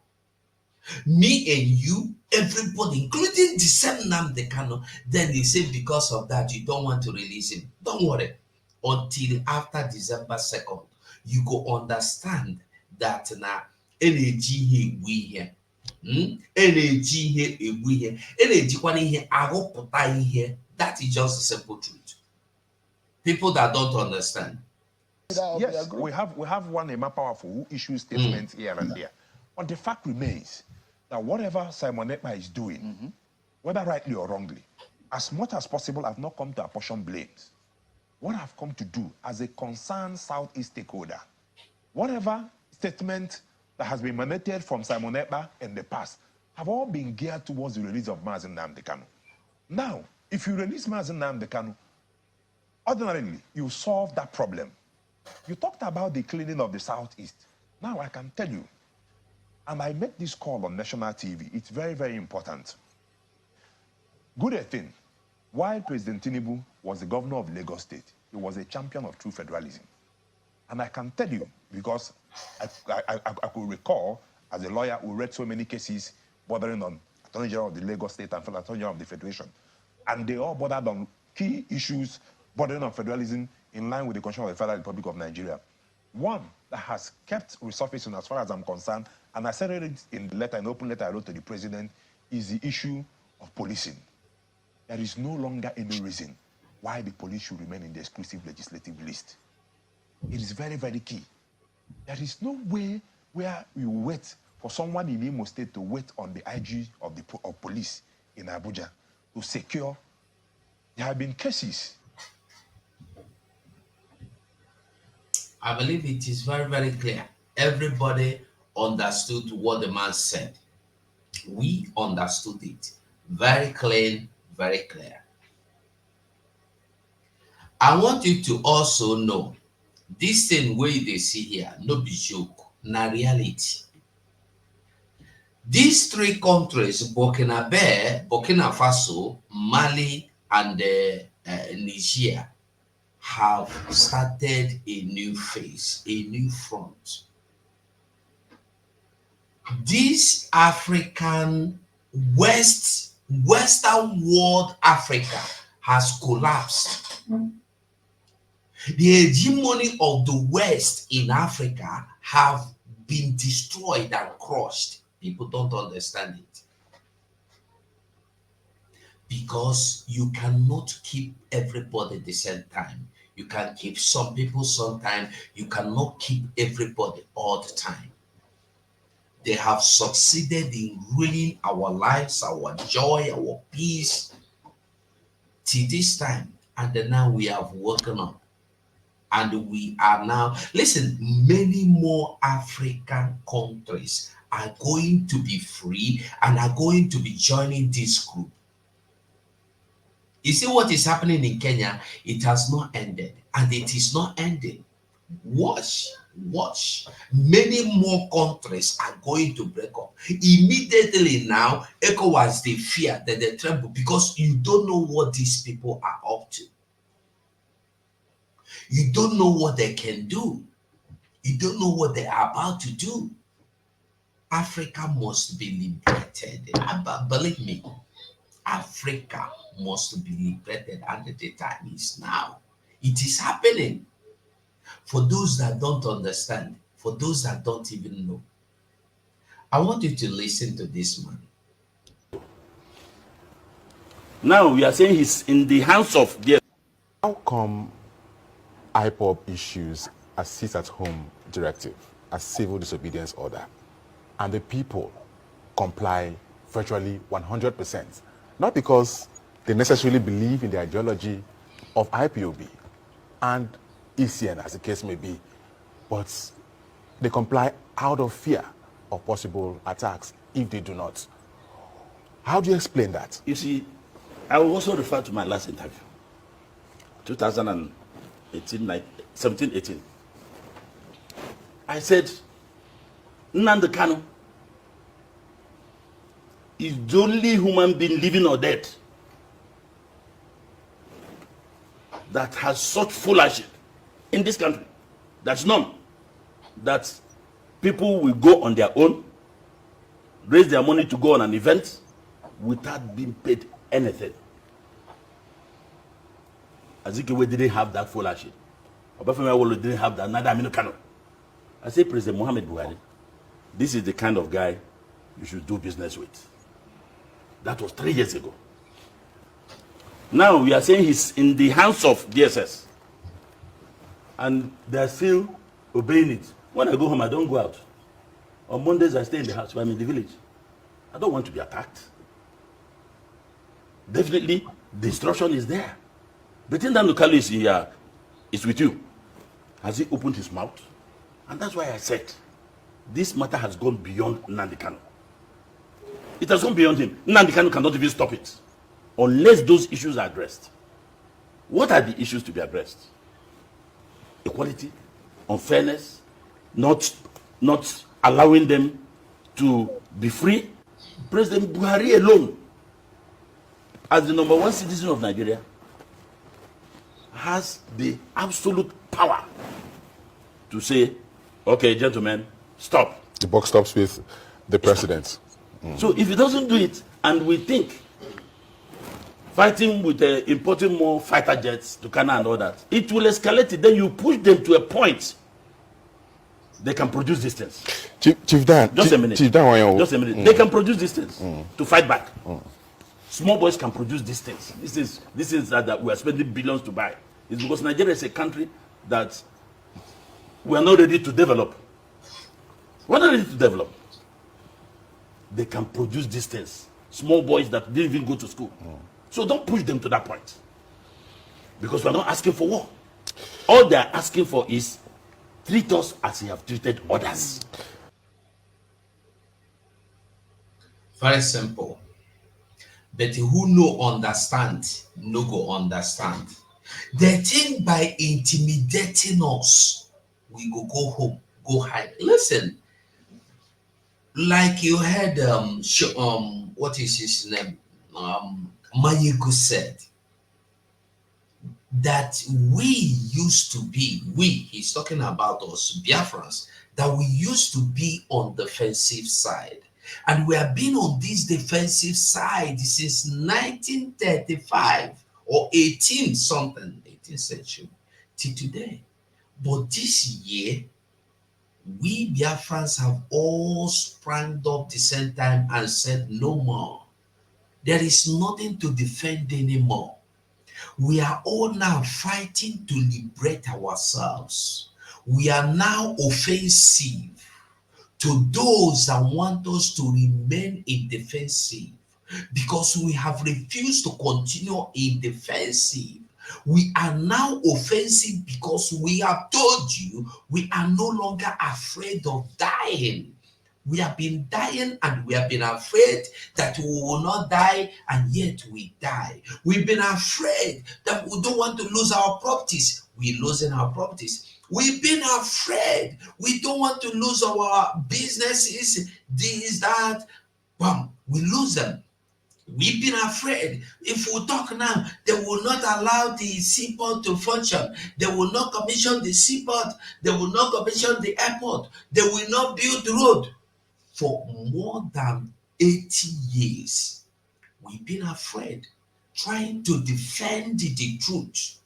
Speaker 1: Me and you, everybody, including the same Nnamdi Kanu, then they say because of that you don't want to release him. Don't worry. Until after December 2nd, you go understand that na energy here we here. Energy here we here. Energy one here, agụpụta ihe. That is just the simple truth. People that don't understand.
Speaker 7: Yes, we have one Emma Powerful who issues statements here and there. But the fact remains that whatever Simon Ekpa is doing, whether rightly or wrongly, as much as possible, I've not come to apportion blames. What I've come to do as a concerned Southeast stakeholder, whatever statement that has been emanated from Simon Ekpa in the past have all been geared towards the release of Mazi Nnamdi Kanu. Now, if you release Mazi Nnamdi Kanu, ordinarily, you solve that problem. You talked about the cleaning of the Southeast. Now I can tell you, and I make this call on national TV, it's very, very important. Good thing, while President Tinubu was the governor of Lagos State, he was a champion of true federalism. And I can tell you, because I could recall, as a lawyer who read so many cases bordering on Attorney General of the Lagos State and Attorney General of the Federation, and they all bordered on key issues bordering on federalism in line with the Constitution of the Federal Republic of Nigeria. One that has kept resurfacing as far as I'm concerned, and I said it in the letter, an open letter I wrote to the president, is the issue of policing. There is no longer any reason why the police should remain in the exclusive legislative list. It is very, very key. There is no way where you wait for someone in Imo State to wait on the IG of police in Abuja to secure. There have been cases.
Speaker 1: I believe it is very, very clear. Everybody understood what the man said. We understood it. Very clean, very clear. I want you to also know this thing where they see here, no be joke, na reality. These three countries, Burkina Faso, Mali, and Niger, have started a new phase, a new front. This African Western world Africa has collapsed. The hegemony of the West in Africa have been destroyed and crushed. People don't understand it. Because you cannot keep everybody the same time. You can keep some people sometime. You cannot keep everybody all the time. They have succeeded in ruining our lives, our joy, our peace till this time. And then now we have woken up. And we are now, listen, many more African countries are going to be free and are going to be joining this group. You see what is happening in Kenya? It has not ended, and it is not ending. Watch. Many more countries are going to break up. Immediately now, ECOWAS, they fear that they tremble because you don't know what these people are up to. You don't know what they can do. You don't know what they are about to do. Africa must be liberated. Believe me, Africa must be liberated, and the time is now. It is happening. For those that don't understand, for those that don't even know, I want you to listen to this man.
Speaker 4: Now we are saying he's in the hands of the.
Speaker 9: How come IPOB issues a sit-at-home directive, a civil disobedience order, and the people comply virtually 100%? Not because they necessarily believe in the ideology of IPOB and ECN, as the case may be, but they comply out of fear of possible attacks if they do not. How do you explain that?
Speaker 4: You see, I will also refer to my last interview, 2018, 17, 18. I said, Nnamdi Kanu is the only human being, living or dead, that has such fooliship in this country That's none. That people will go on their own, raise their money to go on an event without being paid anything. Azikiwe didn't have that scholarship. Obasanjo didn't have that, neither Aminu Kano. I say, President Muhammad Buhari, this is the kind of guy you should do business with. That was 3 years ago. Now we are saying he's in the hands of DSS. And they're still obeying it. When I go home, I don't go out. On Mondays, I stay in the house, so I'm in the village. I don't want to be attacked. Definitely, the instruction is there. But in that locality is with you. Has he opened his mouth? And that's why I said, this matter has gone beyond Nnamdi Kanu. It has gone beyond him. Nnamdi Kanu cannot even stop it unless those issues are addressed. What are the issues to be addressed? Equality, unfairness, not allowing them to be free. President Buhari alone, as the #1 citizen of Nigeria, has the absolute power to say, okay, gentlemen, stop.
Speaker 9: The buck stops with the president.
Speaker 4: So if he doesn't do it, and we think fighting with importing more fighter jets to Ghana and all that, it will escalate it. Then you push them to a point they can produce distance.
Speaker 9: Chief Dan,
Speaker 4: just a minute.
Speaker 9: Chief Dan,
Speaker 4: just a minute. They can produce distance to fight back. Small boys can produce distance. This is that we are spending billions to buy. It's because Nigeria is a country that we are not ready to develop. We're not ready to develop. They can produce distance. Small boys that didn't even go to school. So don't push them to that point. Because we're not asking for war. All they're asking for is treat us as you have treated others.
Speaker 1: Very simple. But who no understand, no go understand. The thing by intimidating us, we go home, go hide. Listen, like you heard what is his name? Mayego said that we used to be, he's talking about us, Biafrans, that we used to be on the defensive side. And we have been on this defensive side since 1935 or 18th century till today. But this year, we Biafrans have all sprang up the same time and said no more. There is nothing to defend anymore. We are all now fighting to liberate ourselves. We are now offensive to those that want us to remain in defensive because we have refused to continue in defensive. We are now offensive because we have told you we are no longer afraid of dying. We have been dying and we have been afraid that we will not die, and yet we die. We've been afraid that we don't want to lose our properties. We're losing our properties. We've been afraid. We don't want to lose our businesses, this, that. Bam, we lose them. We've been afraid. If we talk now, they will not allow the seaport to function. They will not commission the seaport. They will not commission the airport. They will not build the road. For more than 80 years, we've been afraid, trying to defend the truth,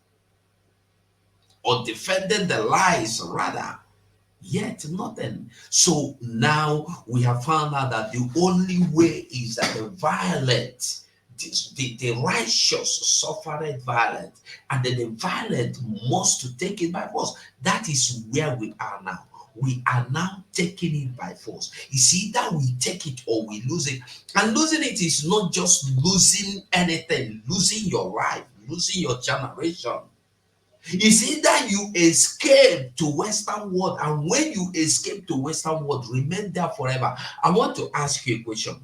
Speaker 1: or defending the lies rather, yet nothing. So now we have found out that the only way is that the violent, the righteous suffered violence, and then the violent must take it by force. That is where we are now. We are now taking it by force. It's either we take it or we lose it. And losing it is not just losing anything, losing your life, losing your generation. It's either you escape to Western world, and when you escape to Western world, remain there forever. I want to ask you a question.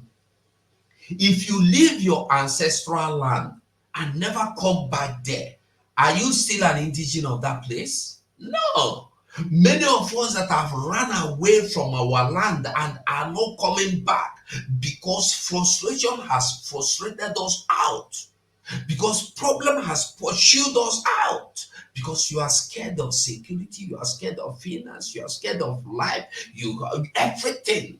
Speaker 1: If you leave your ancestral land and never come back there, are you still an indigenous of that place? No. Many of us that have run away from our land and are not coming back because frustration has frustrated us out. Because problem has pursued us out. Because you are scared of security, you are scared of finance, you are scared of life, everything.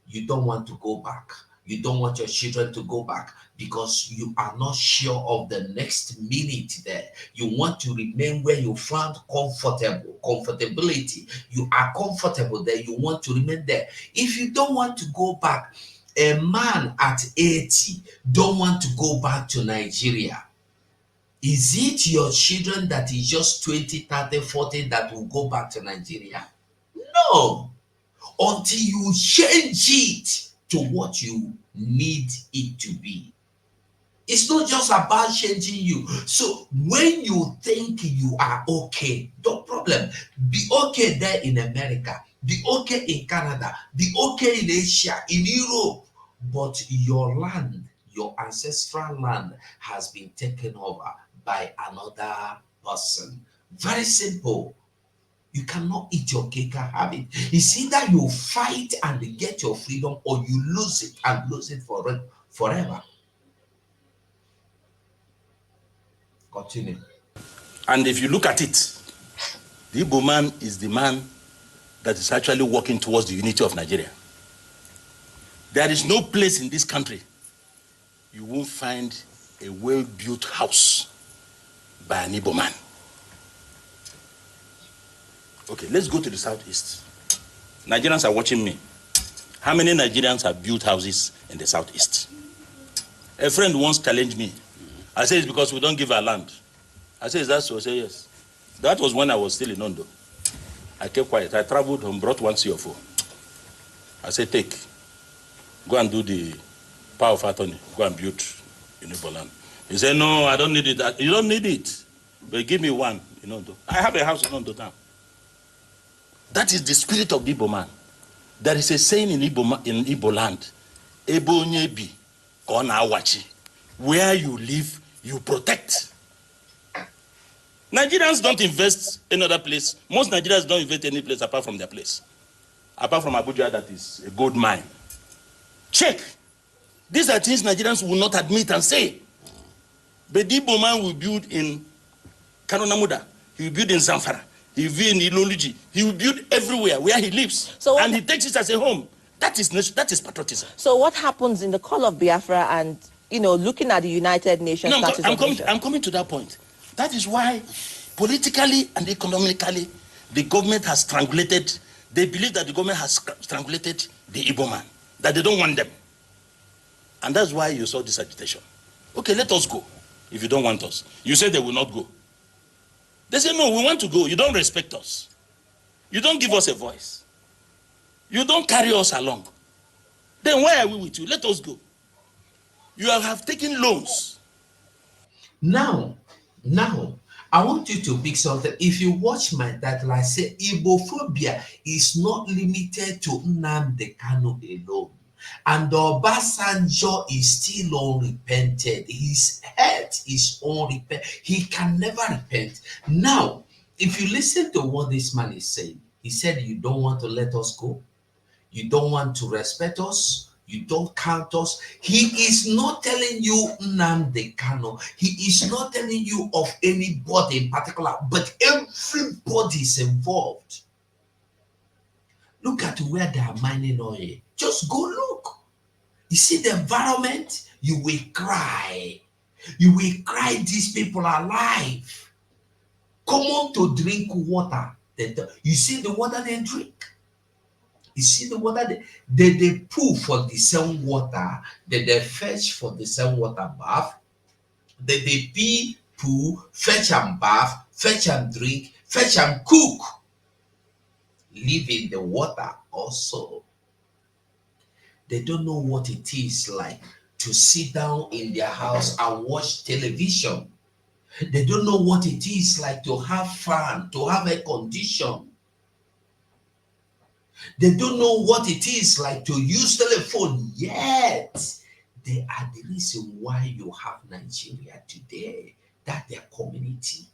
Speaker 1: You don't want to go back. You don't want your children to go back because you are not sure of the next minute there. You want to remain where you found comfortability. You are comfortable there. You want to remain there. If you don't want to go back, a man at 80 don't want to go back to Nigeria. Is it your children that is just 20, 30, 40 that will go back to Nigeria? No. Until you change it to what you need it to be. It's not just about changing you. So when you think you are okay, no problem. Be okay there in America. Be okay in Canada. Be okay in Asia, in Europe. But your land, your ancestral land has been taken over by another person. Very simple. You cannot eat your cake and have it. It's either you fight and get your freedom or you lose it and lose it forever. Continue.
Speaker 4: And if you look at it, the Igbo man is the man that is actually working towards the unity of Nigeria. There is no place in this country you won't find a well-built house by an Igbo man. Okay, let's go to the southeast. Nigerians are watching me. How many Nigerians have built houses in the southeast? A friend once challenged me. I said, it's because we don't give our land. I said, is that so? I said, yes. That was when I was still in Ondo. I kept quiet. I traveled home, brought one CFO. I said, take. Go and do the power of attorney. Go and build in Igbo land. He said, no, I don't need it. You don't need it. But give me one in Ondo. I have a house in Ondo town. That is the spirit of the Igbo man. There is a saying in Igbo land, Ebo nyebi kona awachi. Where you live, you protect. Nigerians don't invest in other place. Most Nigerians don't invest any place apart from their place. Apart from Abuja, that is a gold mine. Check. These are things Nigerians will not admit and say. But the Igbo man will build in Karonamuda. He will build in Zamfara. He will build in Iloluji. He will build everywhere where he lives. So and he takes it as a home. That is patriotism.
Speaker 10: So what happens in the call of Biafra and, looking at the United Nations status of nation?
Speaker 4: I'm coming to that point. That is why politically and economically, the government has strangulated. They believe that the government has strangulated the Igbo man, that they don't want them. And that's why you saw this agitation. Okay, let us go. If you don't want us. You say they will not go. They say, no, we want to go. You don't respect us. You don't give us a voice. You don't carry us along. Then why are we with you? Let us go. You have taken loans.
Speaker 1: Now, I want you to pick something. If you watch my title, I say Igbophobia is not limited to Nnamdi Kanu alone. And Obasanjo is still unrepented. His head is unrepented. He can never repent. Now, if you listen to what this man is saying, he said, you don't want to let us go. You don't want to respect us. You don't count us. He is not telling you Nnamdi Kanu. He is not telling you of anybody in particular, but everybody is involved. Look at where they are mining oil. Just go look. You see the environment, you will cry. You will cry, these people are alive. Come on to drink water. You see the water they drink. You see the water they pull for the same water, they fetch for the same water bath, they pee, poo, fetch and bath, fetch and drink, fetch and cook. Live in the water also. They don't know what it is like to sit down in their house and watch television. They don't know what it is like to have fun, to have air condition. They don't know what it is like to use telephone, yet they are the reason why you have Nigeria today, that their community.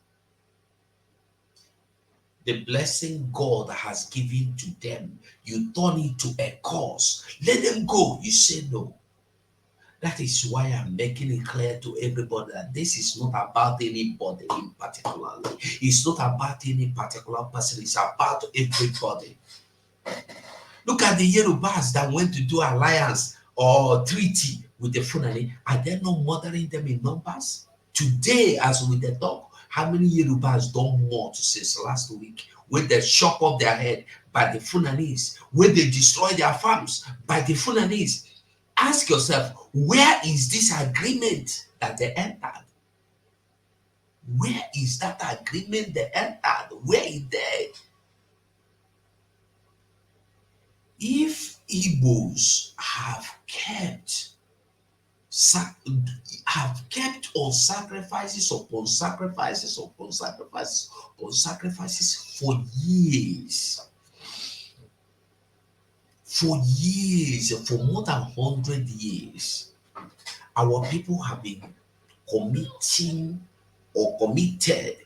Speaker 1: The blessing God has given to them, you turn it to a curse. Let them go. You say no. That is why I'm making it clear to everybody that this is not about anybody in particular. It's not about any particular person. It's about everybody. Look at the Yorubas that went to do alliance or treaty with the Fulani. Are they not murdering them in numbers? Today, as we talk, how many Yorubas don't mort since last week when they chop off their head by the Fulanese, when they destroy their farms by the Fulanese? Ask yourself, where is this agreement that they entered? Where is that agreement they entered? Where is it? If Igbos have kept on sacrifices upon sacrifices upon sacrifices upon sacrifices for years, for more than 100 years, our people have been committing or committed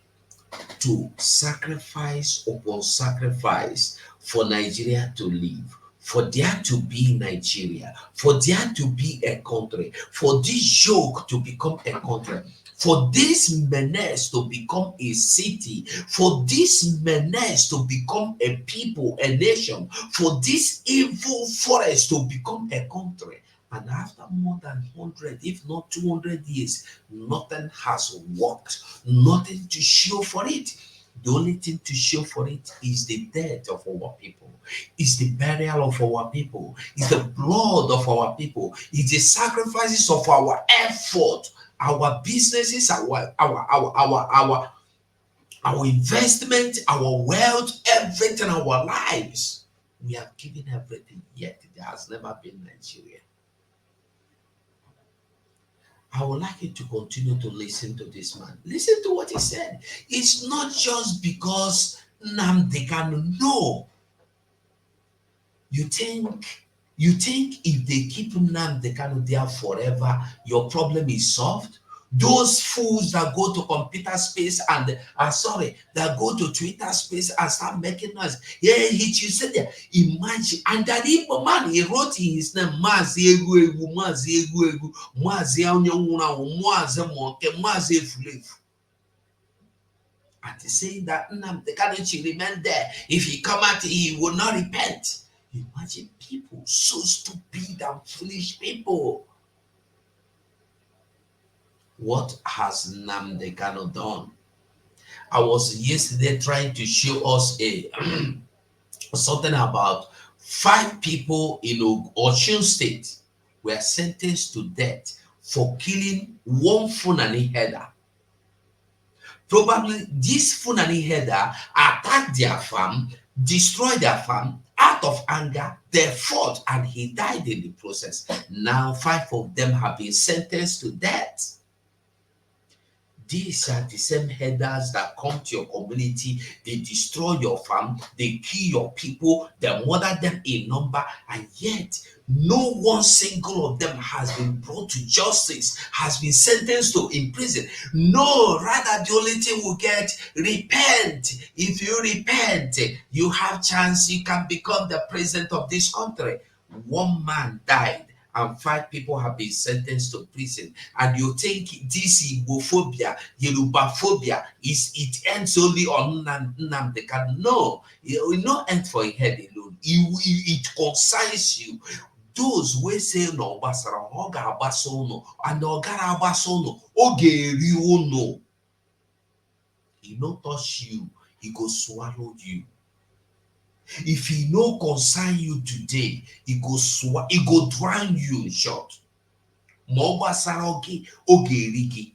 Speaker 1: to sacrifice upon sacrifice for Nigeria to live, for there to be Nigeria, for there to be a country, for this yoke to become a country, for this menace to become a city, for this menace to become a people, a nation, for this evil forest to become a country. And after more than 100, if not 200 years, nothing has worked, nothing to show for it. The only thing to show for it is the death of our people, is the burial of our people, is the blood of our people, is the sacrifices of our effort, our businesses, our investment, our wealth, everything, our lives. We have given everything, yet there has never been Nigeria. I would like you to continue to listen to this man. Listen to what he said. It's not just because Nnamdi Kanu. No. You think if they keep Nnamdi Kanu there forever, your problem is solved? Those fools that go to computer space and that go to Twitter space and start making noise. Yeah, you said there. Imagine, and that Igbo man, he wrote in his name, Mazi Egu Egu, Mazi Egu Egu, Mazi Onyawuna, Mazi Monke, Mazi Fulefu. And he's saying that Nnamdi Kanu should remain there. If he come out, he will not repent. Imagine people, so stupid and foolish people. What has Nnamdi Kanu done? I was yesterday trying to show us something about 5 people in Osun State were sentenced to death for killing one Fulani herder. Probably this Fulani herder attacked their farm, destroyed their farm. Out of anger, they fought and he died in the process. Now 5 of them have been sentenced to death. These are the same herders that come to your community, they destroy your farm, they kill your people, they murder them in number, and yet no one single of them has been brought to justice, has been sentenced to in prison. No, rather the only thing we get, repent. If you repent, you have chance, you can become the president of this country. One man died and 5 people have been sentenced to prison. And you think this Igbophobia, Yorubaphobia, it ends only on Nnamdi Kanu? No, it will not end for a head alone. It concerns you. Those wey say no gbasara ọ ga-agbasa unu and ọ gara agbasa unu ọ ga-eri unu. He no touch you, he go swallow you. If he no concern you today, he go drown you in short. Ma ọ gbasara ọ ga-eri gị,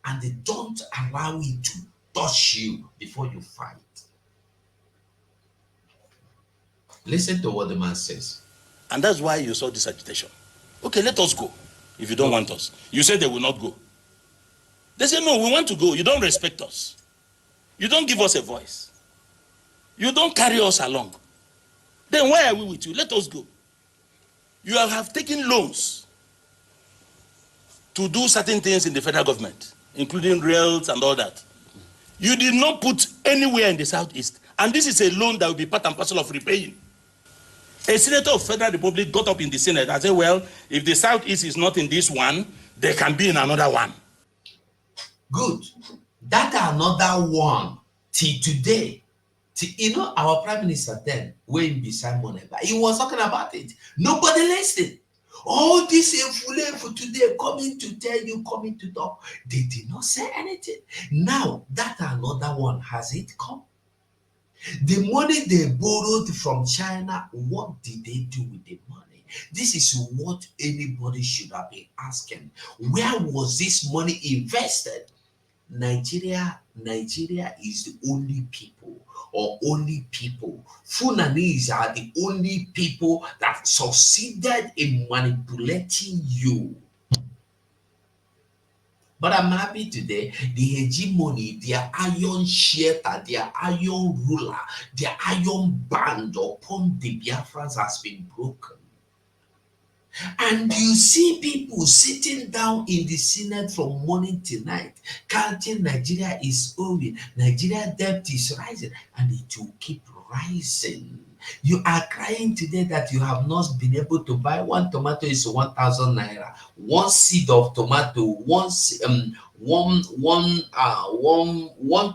Speaker 1: and they don't allow it to touch you before you fight. Listen to what the man says.
Speaker 4: And that's why you saw this agitation. Okay, let us go. If you don't want us. You said they will not go. They say, no, we want to go. You don't respect us. You don't give us a voice. You don't carry us along. Then why are we with you? Let us go. You have taken loans to do certain things in the federal government, including rails and all that. You did not put anywhere in the southeast. And this is a loan that will be part and parcel of repaying. A senator of Federal Republic got up in the Senate and said, well, if the Southeast is not in this one, they can be in another one.
Speaker 1: Good. That another one till today. You know, our prime minister then, when beside Moneba, he was talking about it. Nobody listened. All this for today coming to tell you, coming to talk, they did not say anything. Now that another one, has it come? The money they borrowed from China, what did they do with the money? This is what anybody should have been asking. Where was this money invested? Nigeria is the only people, or only people. Fulanese are the only people that succeeded in manipulating you. But I'm happy today, the hegemony, their iron shelter, their iron ruler, their iron band upon the Biafrans has been broken. And you see people sitting down in the Senate from morning till night, counting Nigeria is owing, Nigeria debt is rising, and it will keep rising. You are crying today that you have not been able to buy one tomato is 1,000 naira. One seed of tomato, one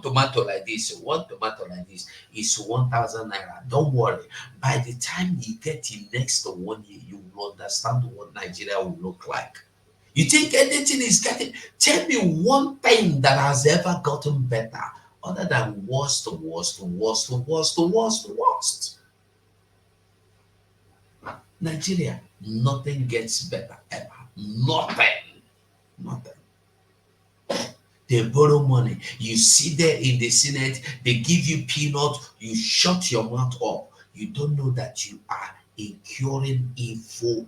Speaker 1: tomato like this, is 1,000 naira. Don't worry. By the time you get in next 1 year, you will understand what Nigeria will look like. You think anything is getting? Tell me one thing that has ever gotten better other than worst. Nigeria, nothing gets better ever. Nothing. They borrow money. You sit there in the Senate, they give you peanuts, you shut your mouth up. You don't know that you are incurring evil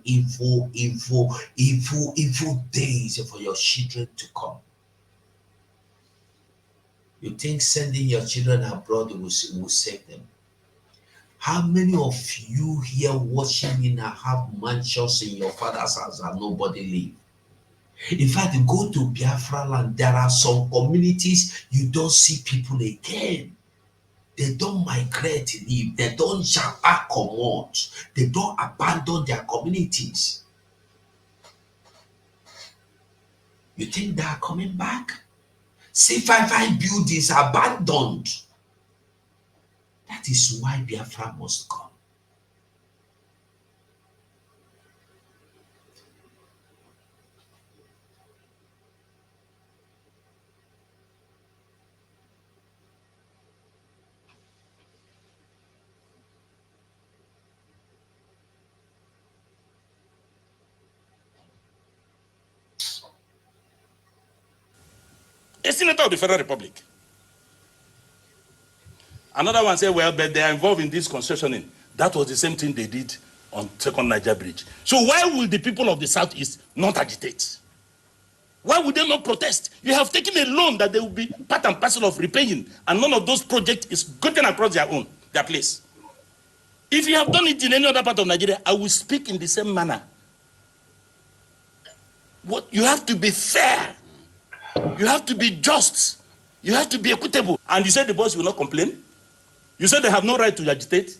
Speaker 1: days for your children to come. You think sending your children abroad will save them? How many of you here watching me now have mansions in your father's house and nobody live? In fact, go to Biafra land, there are some communities you don't see people again. They don't migrate, leave. They don't jump back or they don't abandon their communities. You think they are coming back? C55 buildings abandoned. That is why Biafra must come.
Speaker 4: A senator of the Federal Republic. Another one said, well, but they are involved in this concessioning. That was the same thing they did on Second Niger Bridge. So why will the people of the Southeast not agitate? Why would they not protest? You have taken a loan that they will be part and parcel of repaying, and none of those projects is gotten across their place. If you have done it in any other part of Nigeria, I will speak in the same manner. What you have to be fair. You have to be just. You have to be equitable. And you said the boys will not complain? You said they have no right to agitate?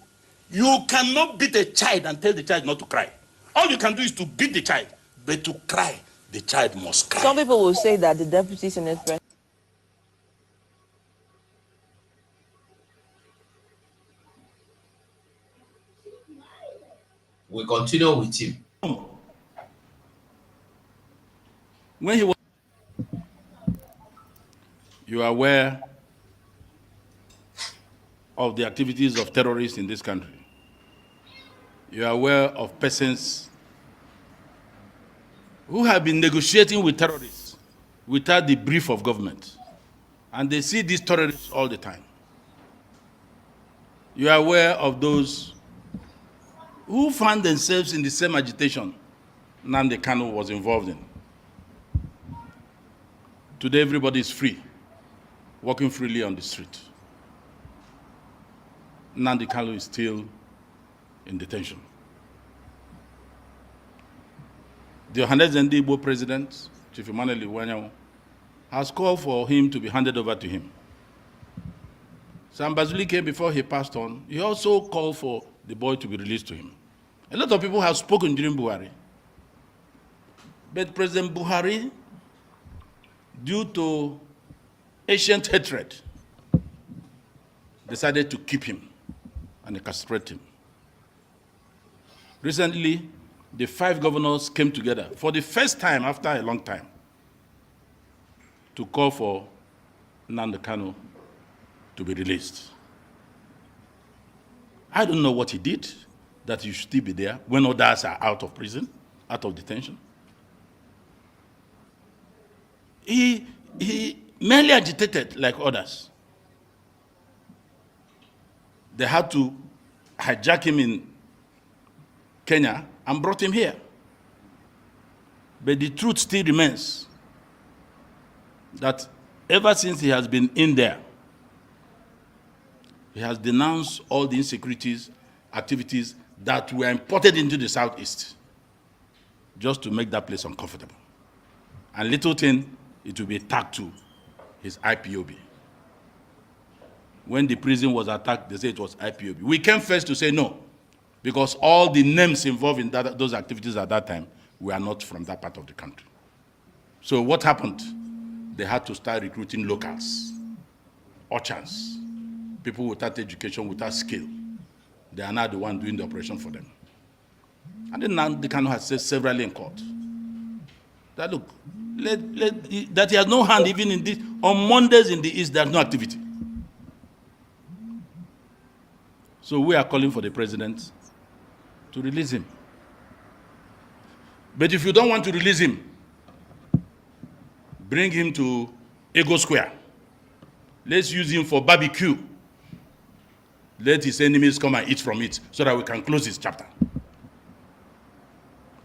Speaker 4: You cannot beat a child and tell the child not to cry. All you can do is to beat the child, but to cry, the child must cry.
Speaker 10: Some people will say that the deputy Senate president.
Speaker 1: We continue with him.
Speaker 4: When he was, you are aware of the activities of terrorists in this country. You are aware of persons who have been negotiating with terrorists without the brief of government. And they see these terrorists all the time. You are aware of those who found themselves in the same agitation Nnamdi Kanu was involved in. Today, everybody is free, walking freely on the street. Nnamdi Kanu is still in detention. The Igbo president, Chief Emmanuel Iwanyawo, has called for him to be handed over to him. Sam Bazuli came before he passed on. He also called for the boy to be released to him. A lot of people have spoken during Buhari. But President Buhari, due to ancient hatred, decided to keep him and castrate him. Recently, the 5 governors came together for the first time after a long time to call for Nnamdi Kanu to be released. I don't know what he did that he should still be there when others are out of prison, out of detention. He merely agitated like others. They had to hijack him in Kenya and brought him here. But the truth still remains that ever since he has been in there, he has denounced all the insecurities, activities that were imported into the Southeast just to make that place uncomfortable. And little thing, it will be attacked to his IPOB. When the prison was attacked, they said it was IPOB. We came first to say no, because all the names involved in those activities at that time were not from that part of the country. So what happened? They had to start recruiting locals, urchins, people without education, without skill. They are now the one doing the operation for them. And then Nnamdi Kanu has said severally in court that look, that he has no hand even in this. On Mondays in the East, there's no activity. So we are calling for the president to release him. But if you don't want to release him, bring him to Ego Square. Let's use him for barbecue. Let his enemies come and eat from it so that we can close this chapter.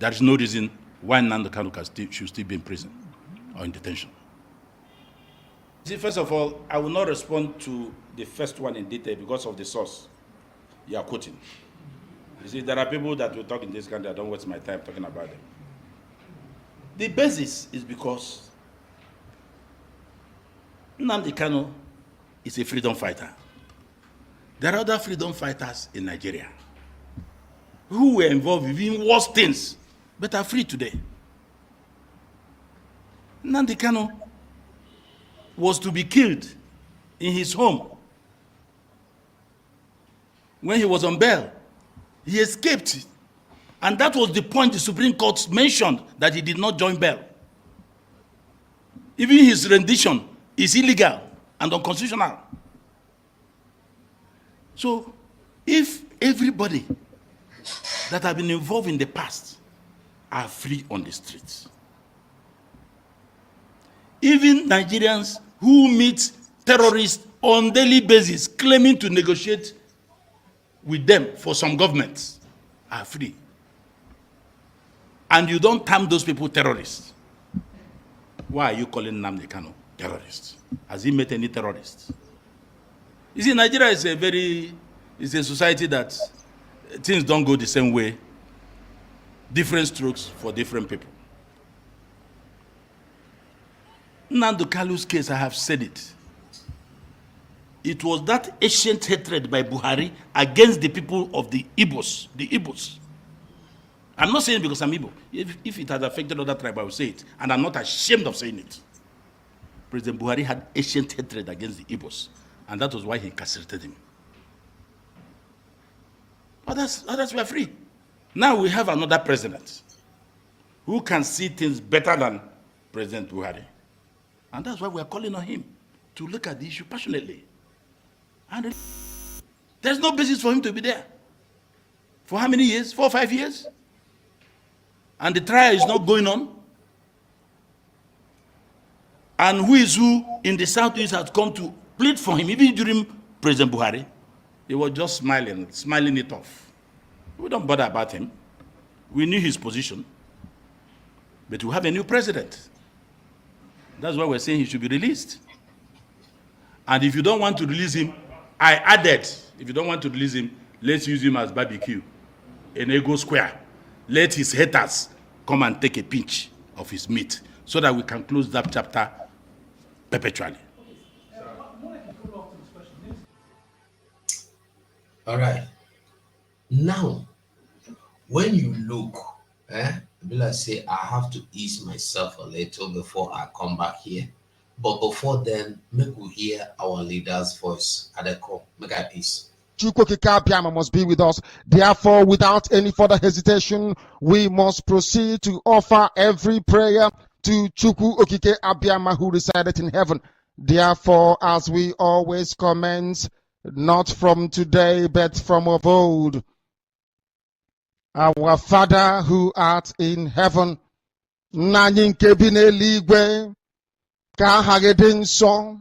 Speaker 4: There is no reason why Nnamdi Kanu should still be in prison or in detention. See, first of all, I will not respond to the first one in detail because of the source you are quoting. You see, there are people that will talk in this country, I don't waste my time talking about them. The basis is because Nnamdi Kanu is a freedom fighter. There are other freedom fighters in Nigeria who were involved in even worse things, but are free today. Nnamdi Kanu was to be killed in his home. When he was on bail, he escaped. And that was the point the Supreme Court mentioned, that he did not join bail. Even his rendition is illegal and unconstitutional. So, if everybody that have been involved in the past are free on the streets, even Nigerians who meet terrorists on daily basis claiming to negotiate with them for some governments are free, and you don't term those people terrorists, why are you calling Nnamdi Kanu terrorists? Has he met any terrorists? You see, Nigeria is a society that things don't go the same way, different strokes for different people. Nnamdi Kanu's case, I have said it. It was that ancient hatred by Buhari against the people of the Igbos, I'm not saying it because I'm Igbo. If it has affected other tribes, I will say it. And I'm not ashamed of saying it. President Buhari had ancient hatred against the Igbos. And that was why he incarcerated him. Others were free. Now we have another president who can see things better than President Buhari. And that's why we are calling on him to look at the issue passionately. And there's no basis for him to be there. For how many years? 4 or 5 years? And the trial is not going on. And who is who in the Southeast has come to plead for him, even during President Buhari? He was just smiling it off. We don't bother about him. We knew his position. But we have a new president. That's why we're saying he should be released. And if you don't want to release him, I added, if you don't want to release him, let's use him as barbecue in Ego Square. Let his haters come and take a pinch of his meat so that we can close that chapter perpetually.
Speaker 1: All right. Now, when you look, like say I have to ease myself a little before I come back here. But before then, make we hear our leader's voice at the call. Make I peace.
Speaker 11: Chukwokika must be with us. Therefore, without any further hesitation, we must proceed to offer every prayer to Chukwu Okike Abiyama who resided in heaven. Therefore, as we always commence, not from today, but from of old, our Father who art in heaven, nanyị nke bi n'eluigwe, ka aha gị dị nsọ,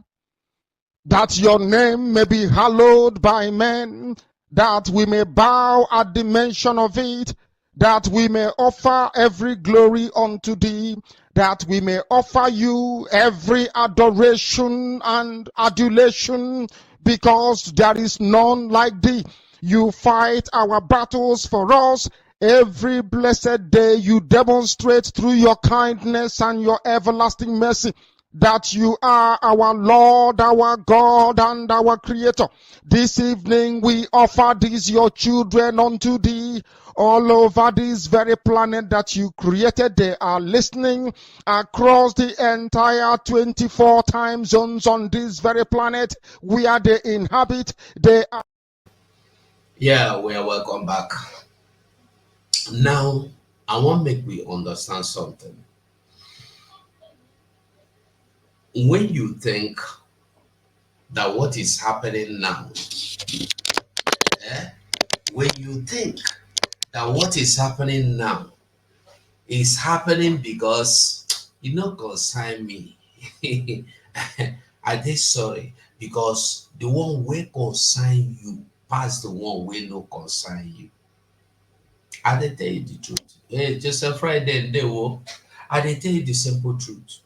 Speaker 11: that your name may be hallowed by men, that we may bow at the mention of it, that we may offer every glory unto thee, that we may offer you every adoration and adulation, because there is none like thee. You fight our battles for us. Every blessed day you demonstrate through your kindness and your everlasting mercy that you are our Lord, our God, and our Creator. This evening we offer these your children unto thee. All over this very planet that you created, they are listening across the entire 24 time zones on this very planet where they inhabit. They are.
Speaker 1: Yeah, we are welcome back. Now, I want to make we understand something. When you think that what is happening now, when you think that what is happening now is happening because you don't concern me, I did sorry, because the one will concern you past the one will no concern you. I dey tell you the truth. Hey, just a Friday and they will. I dey tell you the simple truth.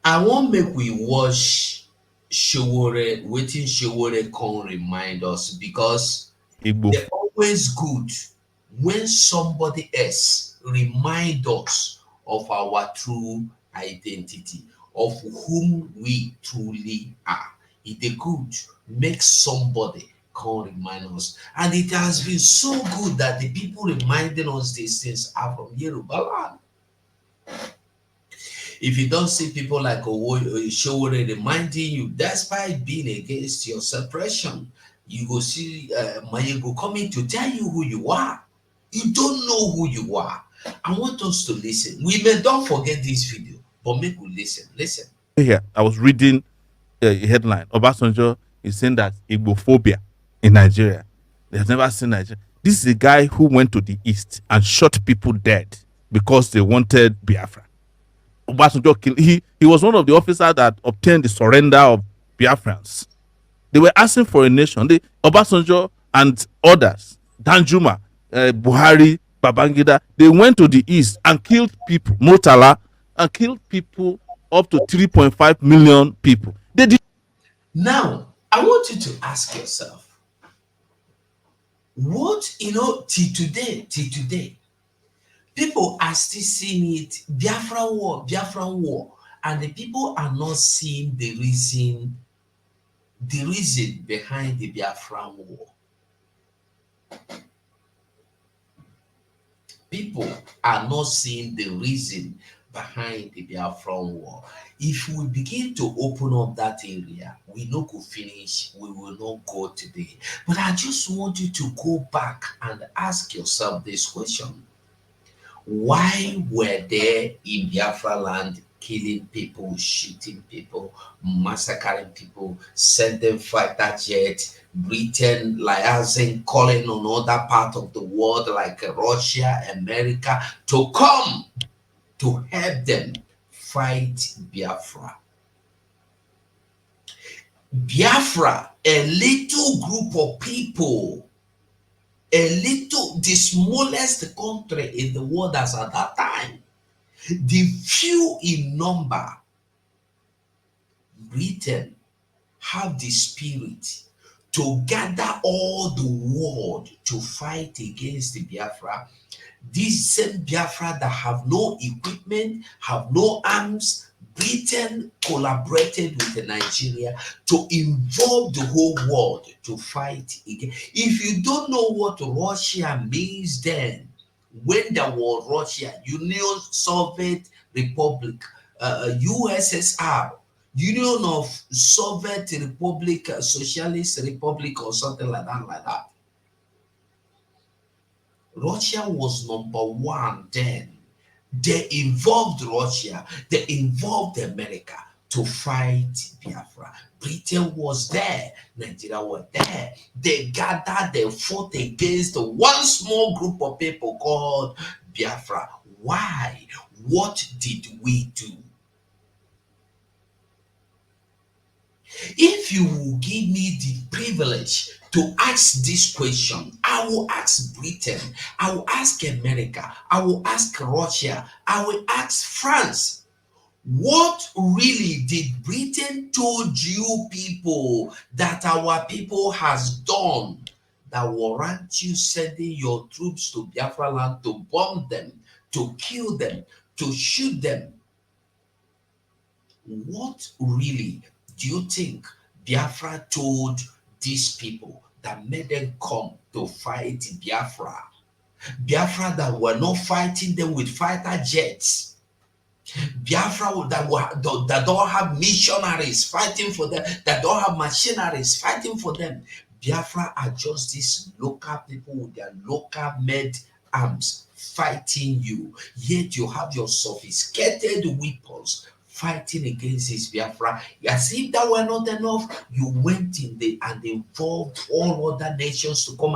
Speaker 1: I won't make we watch Showore, waiting Showore can remind us, because
Speaker 12: Igbo.
Speaker 1: they're always good when somebody else remind us of our true identity, of whom we truly are. It is good make somebody can remind us. And it has been so good that the people reminding us these things are from Yoruba land. If you don't see people like Showore reminding you, despite being against your suppression, you go see Mayego coming to tell you who you are. You don't know who you are. I want us to listen. We may don't forget this video, but make we listen. Listen.
Speaker 12: Here, I was reading a headline. Obasanjo is saying that Igbophobia in Nigeria. They have never seen Nigeria. This is a guy who went to the east and shot people dead because they wanted Biafra. Obasanjo killed. He was one of the officers that obtained the surrender of Biafrans. They were asking for a nation. Obasanjo and others, Danjuma, Buhari, Babangida, they went to the east and killed people, Murtala, and killed people up to 3.5 million people. They did.
Speaker 1: Now, I want you to ask yourself, what, till today, people are still seeing it, Biafran war, and the people are not seeing the reason behind the Biafran war. People are not seeing the reason behind the Biafran war. If we begin to open up that area, we no go finish, we will not go today. But I just want you to go back and ask yourself this question. Why were they in Biafra land killing people, shooting people, massacring people, sending fighter jets, Britain, liaising, calling on other part of the world like Russia, America to come to help them fight Biafra? Biafra, a little group of people, the smallest country in the world as at that time, the few in number, Britain have the spirit to gather all the world to fight against the Biafra. These same Biafra that have no equipment, have no arms, Britain collaborated with Nigeria to involve the whole world to fight again. If you don't know what Russia means, then when there was Russia, Union Soviet Republic, USSR, Union of Soviet Republic, Socialist Republic, or something like that. Russia was number one then. They involved Russia, they involved America to fight Biafra. Britain was there, Nigeria was there. They gathered, they fought against one small group of people called Biafra. Why? What did we do? If you will give me the privilege to ask this question, I will ask Britain, I will ask America, I will ask Russia, I will ask France. What really did Britain told you people that our people has done that warrant you sending your troops to Biafra land to bomb them, to kill them, to shoot them? What really do you think Biafra told these people that made them come to fight Biafra? Biafra that were not fighting them with fighter jets. Biafra that don't have missionaries fighting for them, that don't have machineries fighting for them. Biafra are just these local people with their local made arms fighting you. Yet you have your sophisticated weapons fighting against this Biafra. As if that were not enough, you went in there and involved all other nations to come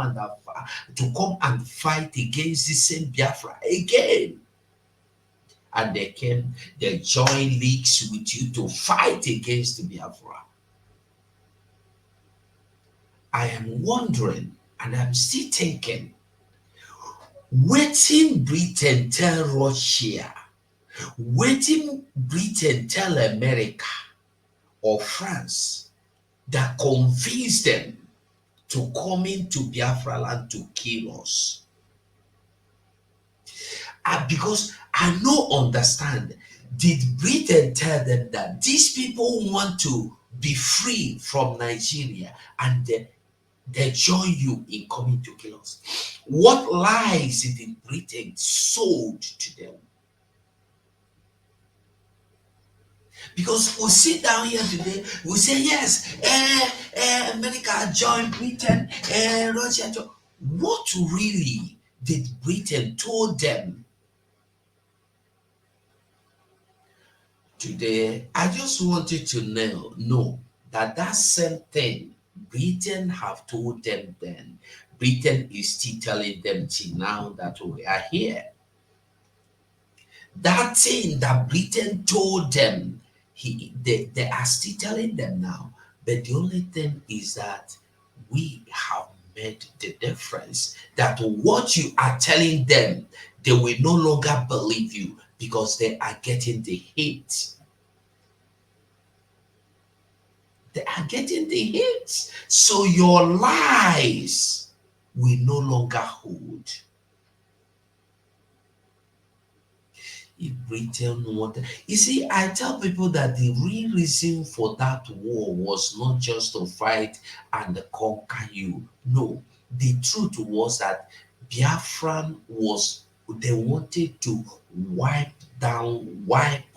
Speaker 1: and fight against the same Biafra again. And they joined leagues with you to fight against Biafra. I am wondering, and I'm still thinking, waiting Britain tell Russia, waiting Britain tell America or France that convinced them to come into Biafra land to kill us. Because I no understand. Did Britain tell them that these people want to be free from Nigeria and they join you in coming to kill us? What lies did Britain sold to them? Because we sit down here today, we say, yes, America joined Britain, Russia joined. What really did Britain told them? Today, I just wanted to know that same thing Britain have told them then. Britain is still telling them till now that we are here. That thing that Britain told them, they are still telling them now. But the only thing is that we have made the difference. That what you are telling them, they will no longer believe you because they are getting the hate. They are getting the hate. So your lies will no longer hold. If Britain wanted, you see, I tell people that the real reason for that war was not just to fight and conquer you. No, the truth was that Biafran they wanted to wipe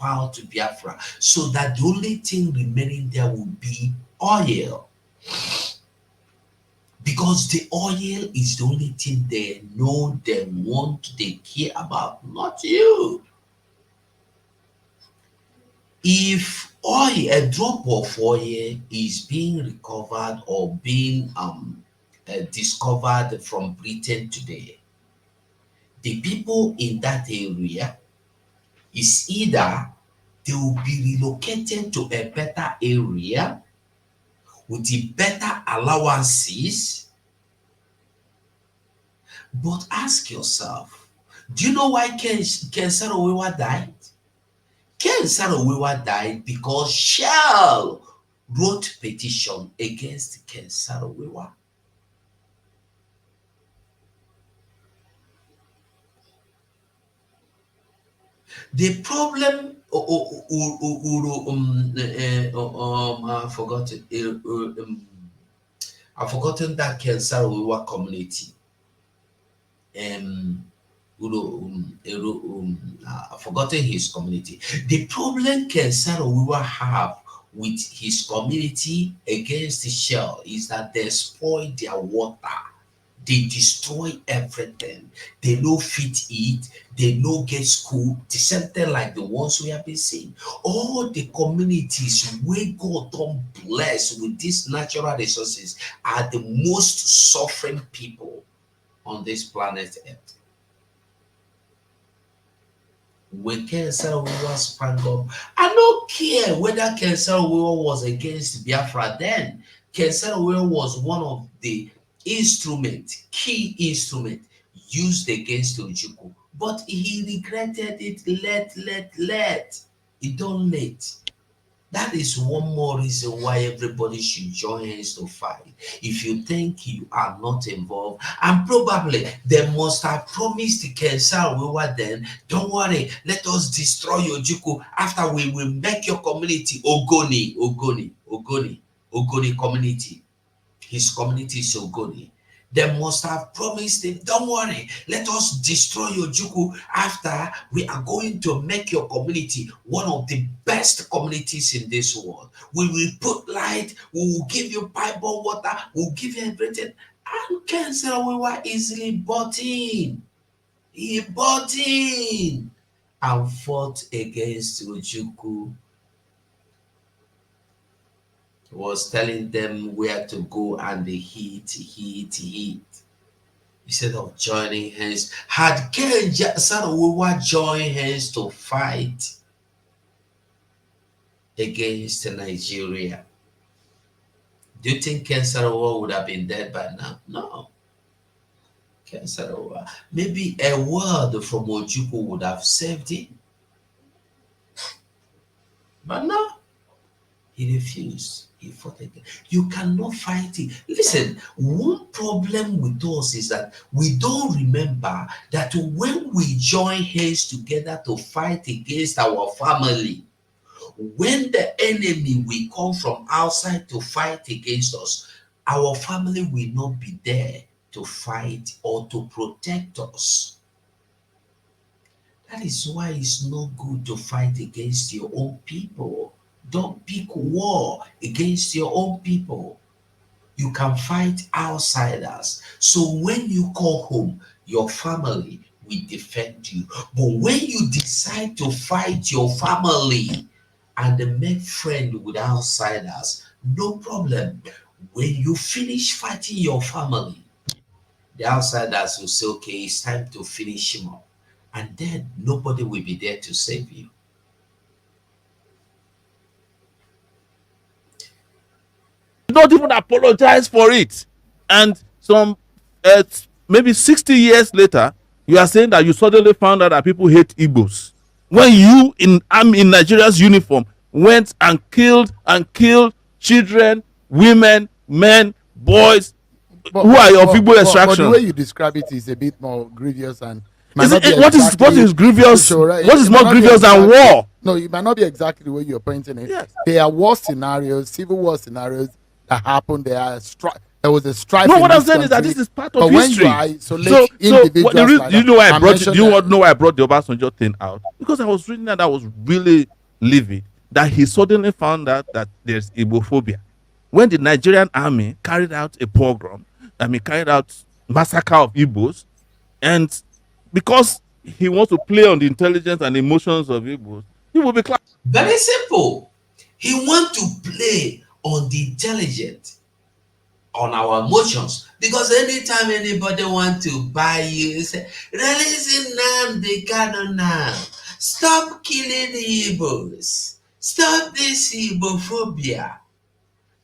Speaker 1: out Biafra so that the only thing remaining there would be oil. Because the oil is the only thing they know, they want, they care about, not you. If oil, a drop of oil is being recovered or being discovered from Britain today, the people in that area is either they will be relocated to a better area with the better allowances. But ask yourself, do you know why Ken Saro-Wiwa died? Ken Saro-Wiwa died because Shell wrote petition against Ken Saro-Wiwa. The problem, I've forgotten that Kensarowiwa community. I've forgotten his community. The problem Kensarowiwa have with his community against the Shell is that they spoil their water. They destroy everything. They no fit eat. They no get school. The same thing like the ones we have been seeing. All the communities where God don't bless with these natural resources are the most suffering people on this planet Earth. When Kensarowiwa sprang up, I don't care whether Kensarowiwa was against Biafra then. Kensarowiwa was one of the key instrument used against Ojukwu. But he regretted it. Let. It don't let. That is one more reason why everybody should join hands to fight. If you think you are not involved, and probably they must have promised Kensarowiwa then, don't worry, let us destroy Ojukwu after we will make your community Ogoni community. His community is Ogoni. They must have promised him, don't worry, let us destroy Ojukwu after we are going to make your community one of the best communities in this world. We will put light, we will give you pipe-borne water, we will give you everything. And Kensarowiwa easily bought in. He bought in and fought against Ojukwu. Was telling them where to go and the heat. Instead of joining hands, had Kensarowiwa joined hands to fight against Nigeria, do you think Kensarowiwa would have been dead by now? No. Kensarowiwa, maybe a word from Ojukwu would have saved him. But no, he refused. He fought again. You cannot fight it. Listen, one problem with us is that we don't remember that when we join hands together to fight against our family, when the enemy will come from outside to fight against us, our family will not be there to fight or to protect us. That is why it's not good to fight against your own people. Don't pick war against your own people. You can fight outsiders. So when you call home, your family will defend you. But when you decide to fight your family and make friends with outsiders, no problem. When you finish fighting your family, the outsiders will say, okay, it's time to finish him up. And then nobody will be there to save you.
Speaker 12: Not even apologize for it. And some maybe 60 years later, you are saying that you suddenly found out that people hate Igbos. When you in Nigeria's uniform went and killed children, women, men, boys who are of Igbo extraction.
Speaker 13: But the way you describe it is a bit more grievous and
Speaker 12: what is grievous? What is more grievous than war?
Speaker 13: No, it might not be exactly the way you're pointing it.
Speaker 12: Yes.
Speaker 13: There are war scenarios, civil war scenarios that happened. There was a strife.
Speaker 12: No, what I'm saying is that this is part of history.
Speaker 13: When you isolate individuals,
Speaker 12: you know why I brought it? Do you know why I brought the Obasanjo thing out? Because I was reading that I was really livid that he suddenly found out that there's Igbophobia. When the Nigerian army carried out a pogrom, carried out massacre of Igbos, and because he wants to play on the intelligence and emotions of Igbos, he will be clapped.
Speaker 1: Very simple. He wants to play on the intelligence, on our emotions. Because anytime anybody wants to buy you, say, release Nnamdi Kanu now. Stop killing the Igbos. Stop this Igbophobia.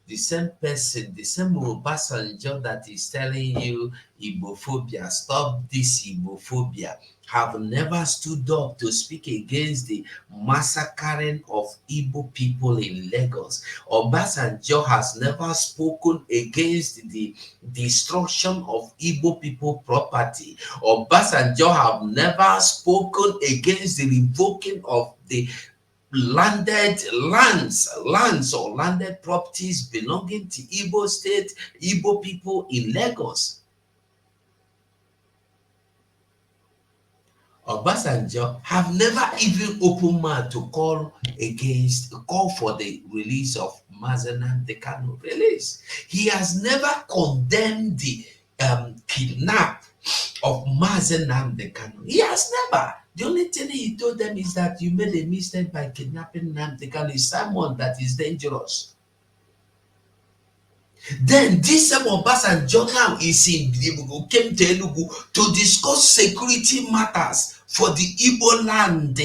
Speaker 1: the same person, the same Obasanjo that is telling you Igbophobia, stop this Igbophobia, have never stood up to speak against the massacring of Igbo people in Lagos. Obasanjo has never spoken against the destruction of Igbo people property. Obasanjo have never spoken against the revoking of the landed lands or landed properties belonging to Igbo state, Igbo people in Lagos. Obasanjo have never even opened mouth to call for the release of Mazi Nnamdi Kanu release. He has never condemned the kidnap of Mazi Nnamdi Kanu. He has never. The only thing he told them is that you made a mistake by kidnapping Nnamdi Kanu. Is someone that is dangerous. Then this same Obasanjo now came to Enugu to discuss security matters for the Igbo land.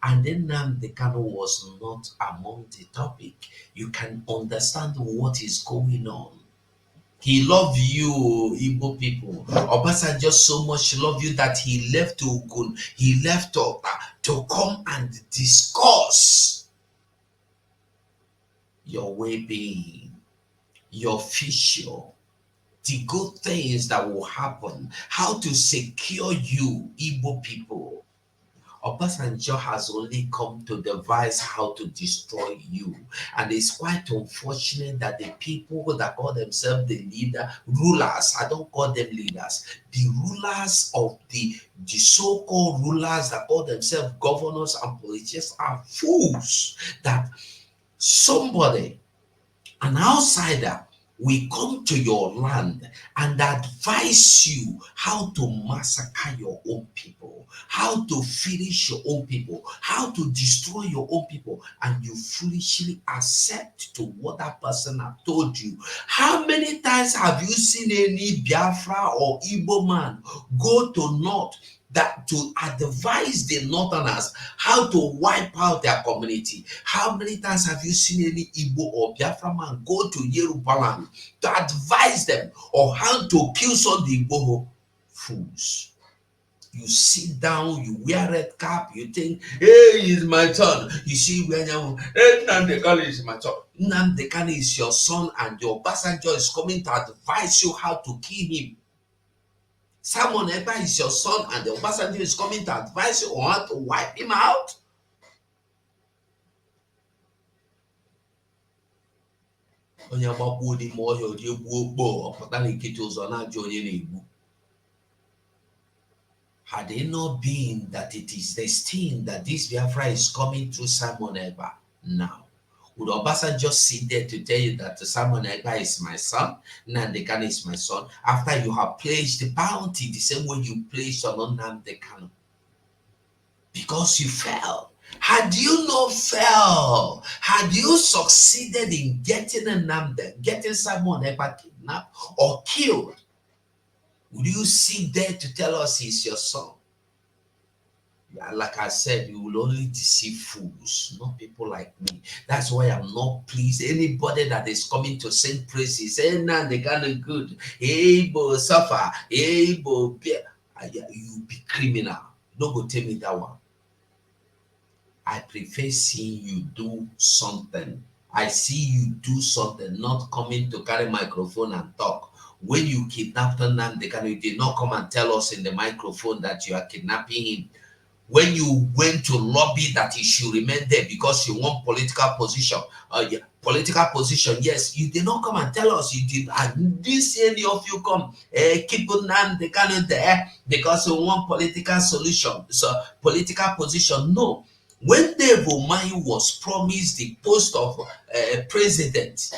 Speaker 1: And then Nnamdi Kanu was not among the topic. You can understand what is going on. He loved you, Igbo people. Obasanjo so much love you that he left to Ogun. He left to come and discuss your well-being, your future, the good things that will happen, how to secure you, Igbo people. Obasanjo has only come to devise how to destroy you. And it's quite unfortunate that the people that call themselves the rulers, I don't call them leaders, the rulers of the so-called rulers that call themselves governors and politicians are fools. That somebody, an outsider, we come to your land and advise you how to massacre your own people, how to finish your own people, how to destroy your own people, and you foolishly accept to what that person has told you. How many times have you seen any Biafra or Igbo man go to North that to advise the Northerners how to wipe out their community? How many times have you seen any Igbo or Biafra man go to Yoruba land to advise them on how to kill some of the Igbo fools? You sit down, you wear red cap, you think, hey, he's my son. You see, when Nnamdi Kanu is my son. Nnamdi Kanu is your son, and your Obasanjo is coming to advise you how to kill him. Simon Ekpa is your son, and the Obasanjo is coming to advise you on how to wipe him out. Onye gbakwo dị ma ọhịa oji egbu okpo ọpụta n'ekiti ụzọ na-ajụ onye na-egbu. Had it not been that it is destined that this Biafra is coming through Simon Ekpa now, would Obasanjo sit there to tell you that Simon Ekpa is my son, Nnamdi Kanu is my son, after you have placed the bounty the same way you placed on Nnamdi Kanu? Because you fell. Had you not fell, had you succeeded in getting Simon Ekpa kidnapped or killed, would you sit there to tell us he's your son? Yeah, like I said, you will only deceive fools, not people like me. That's why I'm not pleased. Anybody that is coming to sing praises, hey, nah, they got it good. Hey, Igbo suffer. Hey, Igbo, you be criminal. Don't go tell me that one. I prefer seeing you do something. I see you do something, not coming to carry microphone and talk. When you kidnapped Nnamdi Kanu, you did not come and tell us in the microphone that you are kidnapping him. When you went to lobby that he should remain there because you want political position, yes, you did not come and tell us. You did. I didn't see any of you come. Keep Nnamdi Kanu there because you want political solution. So political position, no. When Dave Umahi was promised the post of president,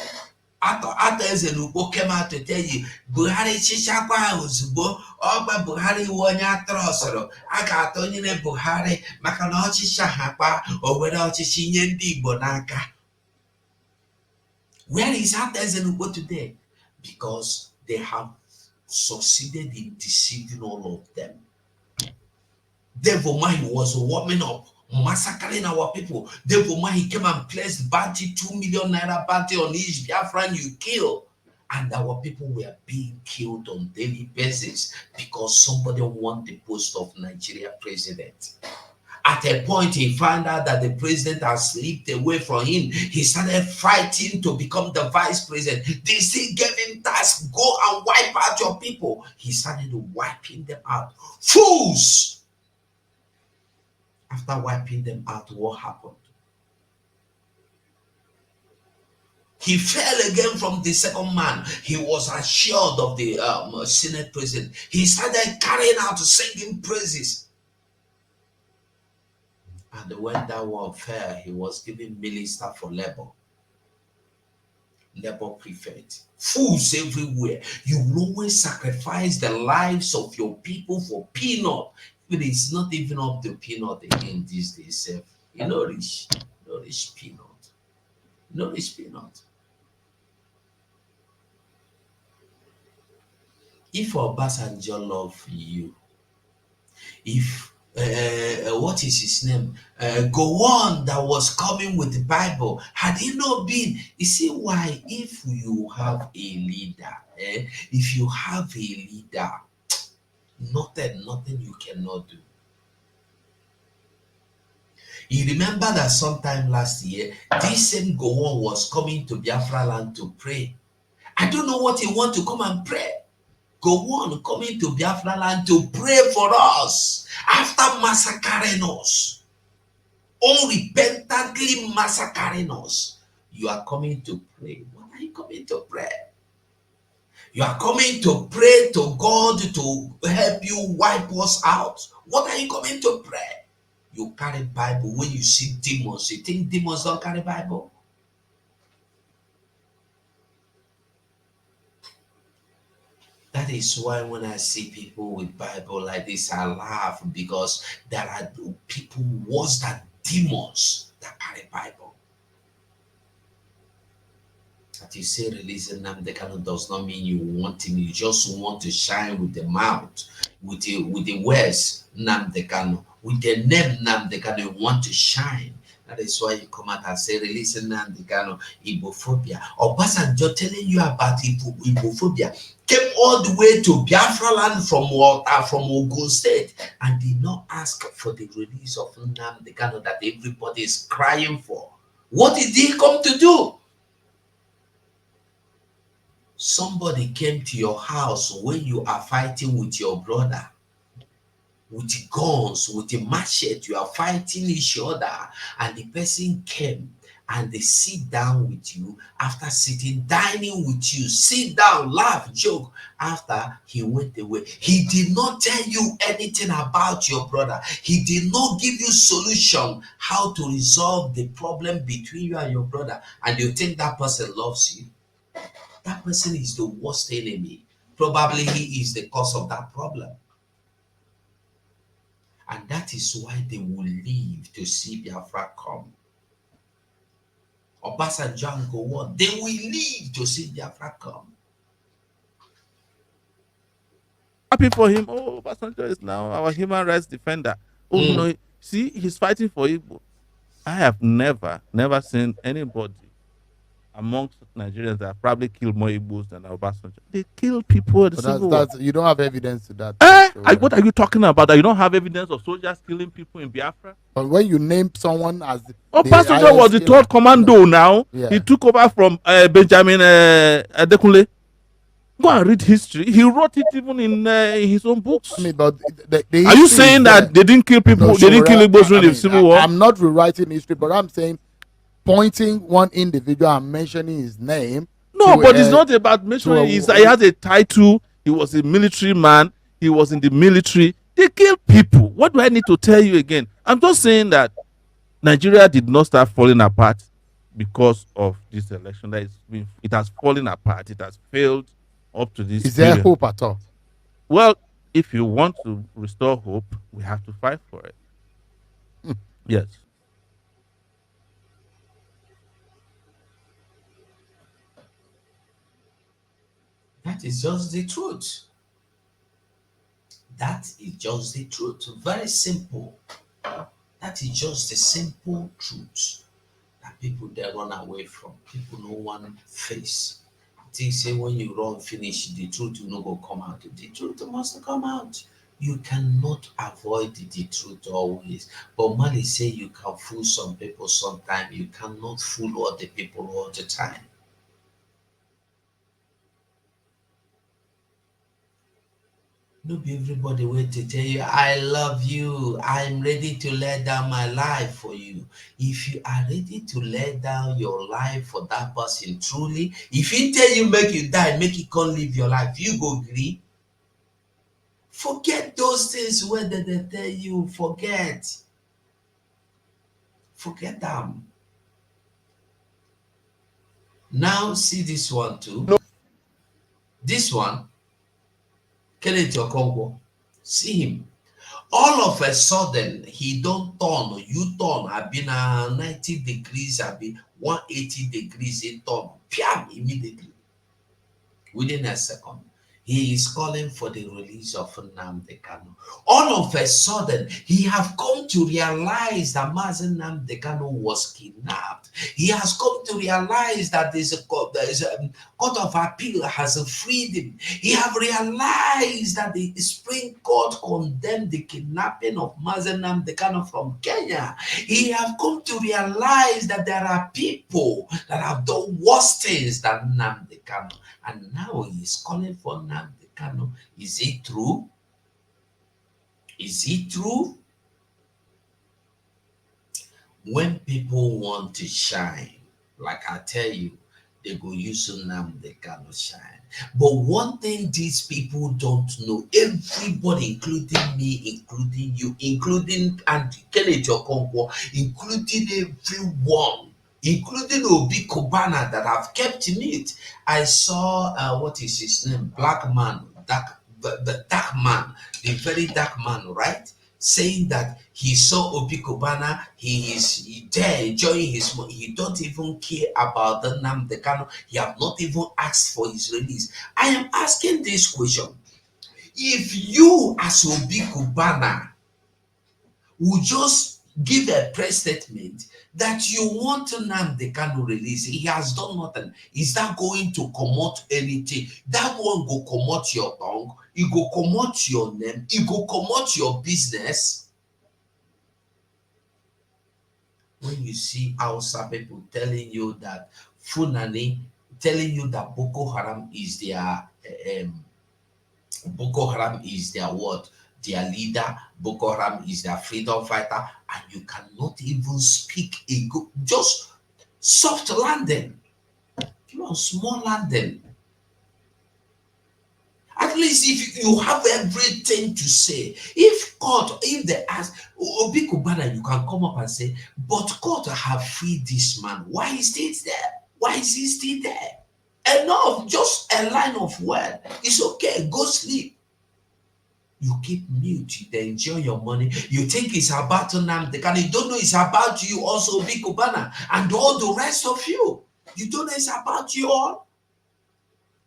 Speaker 1: Ugbo came out to tell you, Buhari chichakwa ozugbo, ọgba Buhari onye atrọsụrụ, a ga-atọnyere Buhari maka na ọchịchị ahakpa o were ọchịchị nye ndị Igbo n'aka. Where is Ugbo today? Because they have succeeded in deceiving all of them. Dave Umahi was warming up massacring our people. Therefore, he came and placed bounty, 2 million naira bounty on each Biafran you kill. And our people were being killed on daily basis because somebody won the post of Nigeria president. At a point, he found out that the president has slipped away from him. He started fighting to become the vice president. They still gave him task, go and wipe out your people. He started wiping them out. Fools! After wiping them out, what happened? He fell again from the second man. He was assured of the Senate president. He started carrying out singing praises. And when that one fell, he was given minister for labor prefect. Fools everywhere. You will always sacrifice the lives of your people for peanut. But it's not even up to peanut again these days. You know rich peanut. You know rich peanut. If Obasanjo love you, if what is his name? Gowon that was coming with the Bible, had he not been, you see why if you have a leader, if you have a leader, nothing you cannot do. You remember that sometime last year, this same Gowon was coming to Biafra land to pray. I don't know what he want to come and pray. Gowon coming to Biafra land to pray for us after massacring us, unrepentantly massacring us. You are coming to pray. What are you coming to pray? You are coming to pray to God to help you wipe us out. What are you coming to pray? You carry Bible. When you see demons, you think demons don't carry Bible? That is why when I see people with Bible like this, I laugh, because there are people worse than demons that carry Bible. That you say releasing Nnamdi Kanu does not mean you want him. You just want to shine with the mouth, with the words Nnamdi Kanu, with the name Nnamdi Kanu. You want to shine. That is why you come out and say releasing Nnamdi Kanu, Igbophobia. Obasanjo telling you about Igbophobia came all the way to Biafra land from Ogun State and did not ask for the release of Nnamdi Kanu that everybody is crying for. What did he come to do? Somebody came to your house when you are fighting with your brother, with guns, with a machete, you are fighting each other, and the person came and they sit down with you after sitting, dining with you, sit down, laugh, joke. After he went away, he did not tell you anything about your brother. He did not give you solution how to resolve the problem between you and your brother, and you think that person loves you. That person is the worst enemy. Probably he is the cause of that problem. And that is why they will leave to see Biafra come. Obasanjo and Gowon, they will leave to see Biafra come.
Speaker 12: Happy for him. Oh, Obasanjo is now our human rights defender. Oh, no, see, he's fighting for Igbo. I have never seen anybody amongst Nigerians that probably killed more Igbos than Obasanjo. They kill people at the Civil War.
Speaker 13: You don't have evidence to that.
Speaker 12: What are you talking about? That you don't have evidence of soldiers killing people in Biafra?
Speaker 13: But when you name someone as
Speaker 12: Obasanjo was the third commando now. Yeah. He took over from Benjamin Adekunle. Go and read history. He wrote it even in his own books.
Speaker 13: I mean, but
Speaker 12: are you saying that they didn't kill people? They didn't kill Igbos during the Civil War?
Speaker 13: I'm not rewriting history, but I'm saying pointing one individual and mentioning his name.
Speaker 12: No, but it's not about mentioning. He has a title. He was a military man. He was in the military. They killed people. What do I need to tell you again? I'm just saying that Nigeria did not start falling apart because of this election. It has fallen apart. It has failed up to this.
Speaker 13: Is there hope at all?
Speaker 12: Well, if you want to restore hope, we have to fight for it. Yes.
Speaker 1: That is just the truth. That is just the truth. Very simple. That That is just the simple truth that people they run away from. People no one face. They say when you run finish, the truth will not go come out. The truth must come out. You cannot avoid the truth always. But Mali say you can fool some people sometimes. You cannot fool all the people all the time. No be everybody wait to tell you, I love you. I'm ready to lay down my life for you. If you are ready to lay down your life for that person truly, if he tell you make you die, make you can't live your life, you go agree. Forget those things where they tell you, forget. Forget them. Now see this one too. No. This one, Kenneth Okonkwo, see him. All of a sudden, he don't turn, you turn, I been 90 degrees, I been 180 degrees, he turn, piam, immediately, within a second. He is calling for the release of Nnamdi Kanu. All of a sudden, he have come to realize that Mazi Nnamdi Kanu was kidnapped. He has come to realize that there is a court of appeal has freed him. He have realized that the Supreme Court condemned the kidnapping of Mazi Nnamdi Kanu from Kenya. He have come to realize that there are people that have done worse things than Nnamdi Kanu. And now he is calling for Nnamdi Kanu. Is it true? Is it true? When people want to shine, like I tell you, they go use Nnamdi Kanu shine. But one thing these people don't know, everybody, including me, including you, including Andy Kenneth Okonkwo, including everyone, including Obi Kubana that have kept mute. I saw what is his name? Black man, the dark man, the very dark man, right? Saying that he saw Obi Kubana, he is there enjoying his money. He don't even care about the Nnamdi Kanu. He have not even asked for his release. I am asking this question. If you as Obi Kubana would just give a press statement that you want Nnamdi Kanu release, he has done nothing. Is that going to comot anything? That one go comot your tongue, it go comot your name, it go comot your business. When you see Hausa people telling you that Funani, telling you that Boko Haram is their what? Their leader, Boko Haram is their freedom fighter, and you cannot even speak a good, just soft landing, small landing. At least if you have everything to say, if they ask Obi Kubana, you can come up and say, but court have freed this man. Why is he there? Why is he still there? Enough, just a line of word. It's okay, go sleep. You keep mute, you enjoy your money. You think it's about Nnamdi Kanu. You don't know it's about you also, Obi Kubana, and all the rest of you. You don't know it's about you all.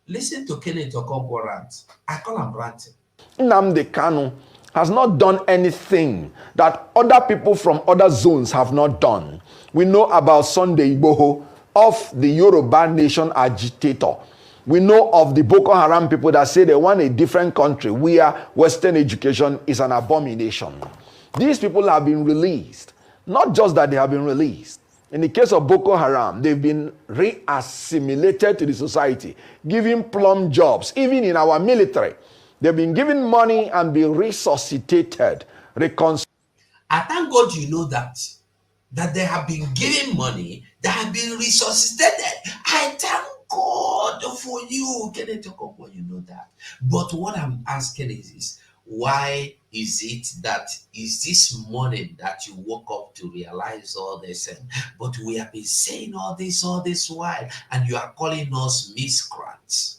Speaker 1: Listen to Kenneth Okonkwo rant. I call him ranting.
Speaker 6: Nnamdi Kanu has not done anything that other people from other zones have not done. We know about Sunday Igboho, of the Yoruba nation agitator. We know of the Boko Haram people that say they want a different country where Western education is an abomination. These people have been released. Not just that they have been released. In the case of Boko Haram, they've been re-assimilated to the society, given plum jobs, even in our military. They've been given money and been resuscitated,
Speaker 1: I thank God you know that they have been given money, they have been resuscitated. I thank God for you, Kenneth Okonkwo, you know that. But what I'm asking is why is it that is this morning that you woke up to realize all this? But we have been saying all this while, and you are calling us miscreants.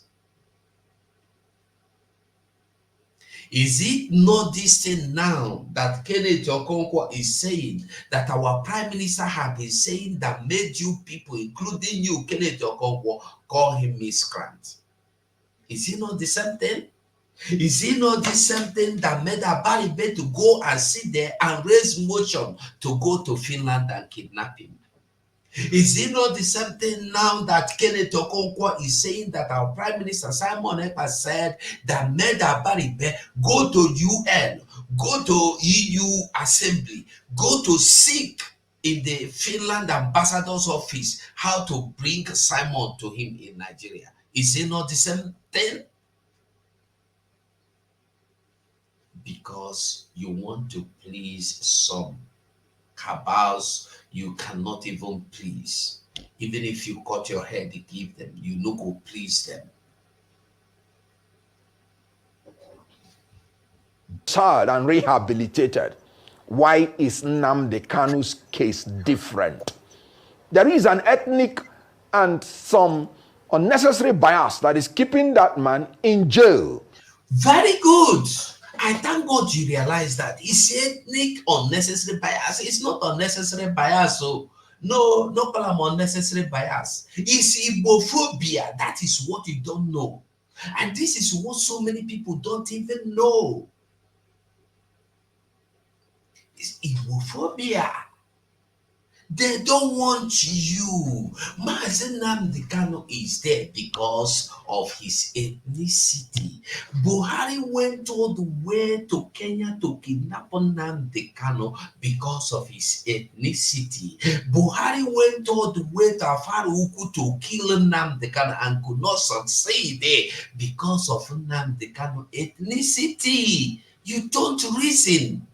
Speaker 1: Is it not this thing now that Kenneth Okonkwo is saying, that our Prime Minister have been saying, that made you people, including you, Kenneth Okonkwo, call him miscreant? Is it not the same thing? Is it not the same thing that made Abaribe to go and sit there and raise motion to go to Finland and kidnap him? Is it not the same thing now that Kenneth Okonkwo is saying that our Prime Minister Simon Ekpa said that made Abaribe go to UN, go to EU Assembly, go to seek in the Finland ambassador's office how to bring Simon to him in Nigeria? Is it not the same thing? Because you want to please some cabals you cannot even please. Even if you cut your hair to give them, you no go please them.
Speaker 6: Charged and rehabilitated. Why is Nnamdi Kanu's case different? There is an ethnic and some unnecessary bias that is keeping that man in jail.
Speaker 1: Very good. I thank God you realize that. It's ethnic unnecessary bias. It's not unnecessary bias. So no call them unnecessary bias. It's Igbophobia. That is what you don't know. And this is what so many people don't even know. It's Igbophobia. They don't want you. Mazi Nnamdi Kanu is there because of his ethnicity. Buhari went all the way to Kenya to kidnap Nnamdi Kanu because of his ethnicity. Buhari went all the way to Afaruku to kill Nnamdi Kanu and could not succeed there because of Nnamdi Kanu ethnicity. You don't reason.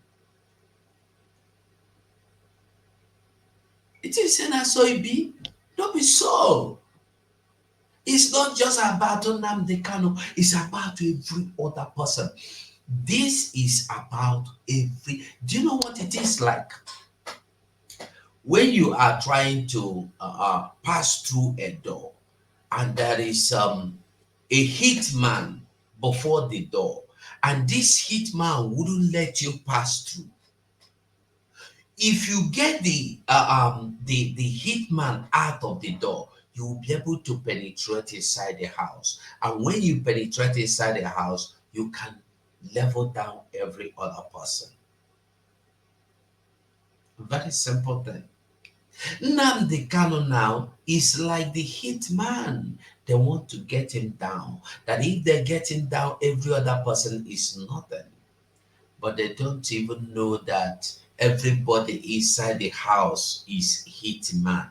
Speaker 1: It is in so it be. Don't be so. It's not just about Nnamdi Kanu, it's about every other person. This is about every. Do you know what it is like? When you are trying to pass through a door and there is a hitman before the door, and this hitman wouldn't let you pass through. If you get the hitman out of the door, you will be able to penetrate inside the house. And when you penetrate inside the house, you can level down every other person. Very simple thing. Nnamdi Kanu now is like the hitman. They want to get him down. That if they get him down, every other person is nothing. But they don't even know that everybody inside the house is hitman.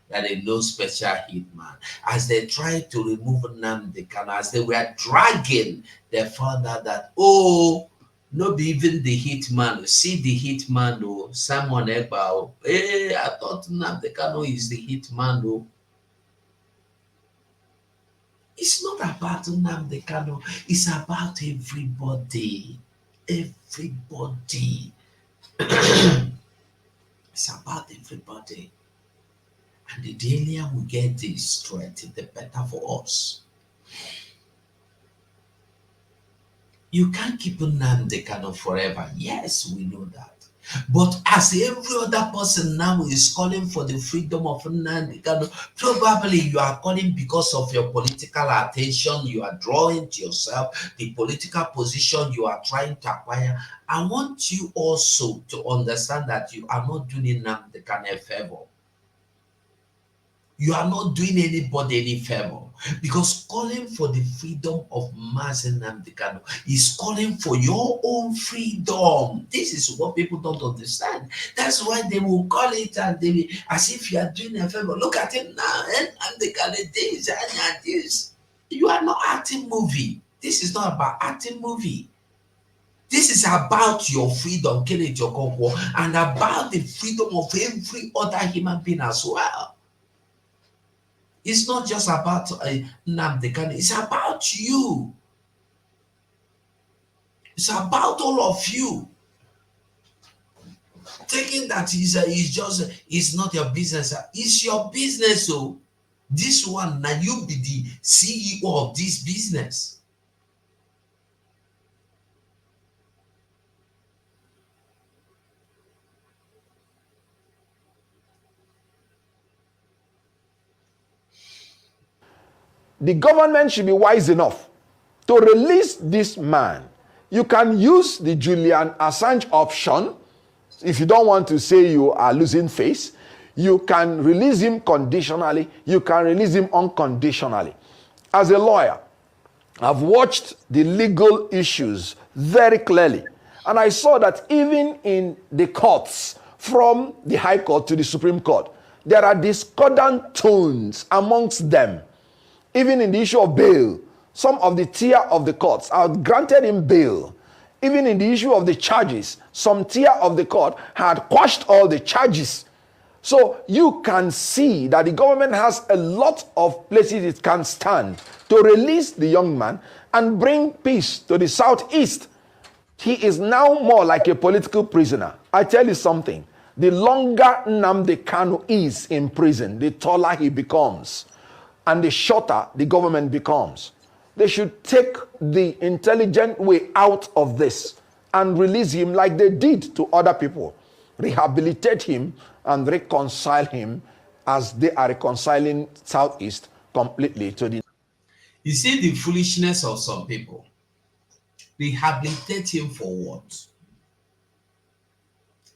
Speaker 1: That they know special hitman. As they tried to remove Nnamdi Kanu, as they were dragging, they found out that, oh, not even the hitman. See the hitman, oh, Simon Ekpa. Hey, I thought Nnamdi Kanu is the hitman, oh. It's not about Nnamdi Kanu. It's about everybody. Everybody. It's about everybody. And the earlier we get this straight, the better for us. You can't keep Nnamdi Kanu forever. Yes, we know that. But as every other person now is calling for the freedom of Nnamdi Kanu, probably you are calling because of your political attention you are drawing to yourself, the political position you are trying to acquire. I want you also to understand that you are not doing Nnamdi Kanu a favor. You are not doing anybody any favor, because calling for the freedom of Mazi Nnamdi Kanu is calling for your own freedom. This is what people don't understand. That's why they will call it and they will, as if you are doing a favor. Look at him now, and Nnamdi Kanu this and this. You are not acting movie. This is not about acting movie. This is about your freedom, Kenneth Okonkwo, and about the freedom of every other human being as well. It's not just about Nnamdi Kanu, it's about you. It's about all of you. Thinking that it's not your business. It's your business. So this one, now you be the CEO of this business.
Speaker 6: The government should be wise enough to release this man. You can use the Julian Assange option. If you don't want to say you are losing face, you can release him conditionally. You can release him unconditionally. As a lawyer, I've watched the legal issues very clearly. And I saw that even in the courts, from the High Court to the Supreme Court, there are discordant tones amongst them. Even in the issue of bail, some of the tier of the courts are granted him bail. Even in the issue of the charges, some tier of the court had quashed all the charges. So you can see that the government has a lot of places it can stand to release the young man and bring peace to the southeast. He is now more like a political prisoner. I tell you something, the longer Nnamdi Kanu is in prison, the taller he becomes, and the shorter the government becomes. They should take the intelligent way out of this and release him like they did to other people. Rehabilitate him and reconcile him as they are reconciling Southeast completely to the...
Speaker 1: You see the foolishness of some people. Rehabilitate him for what?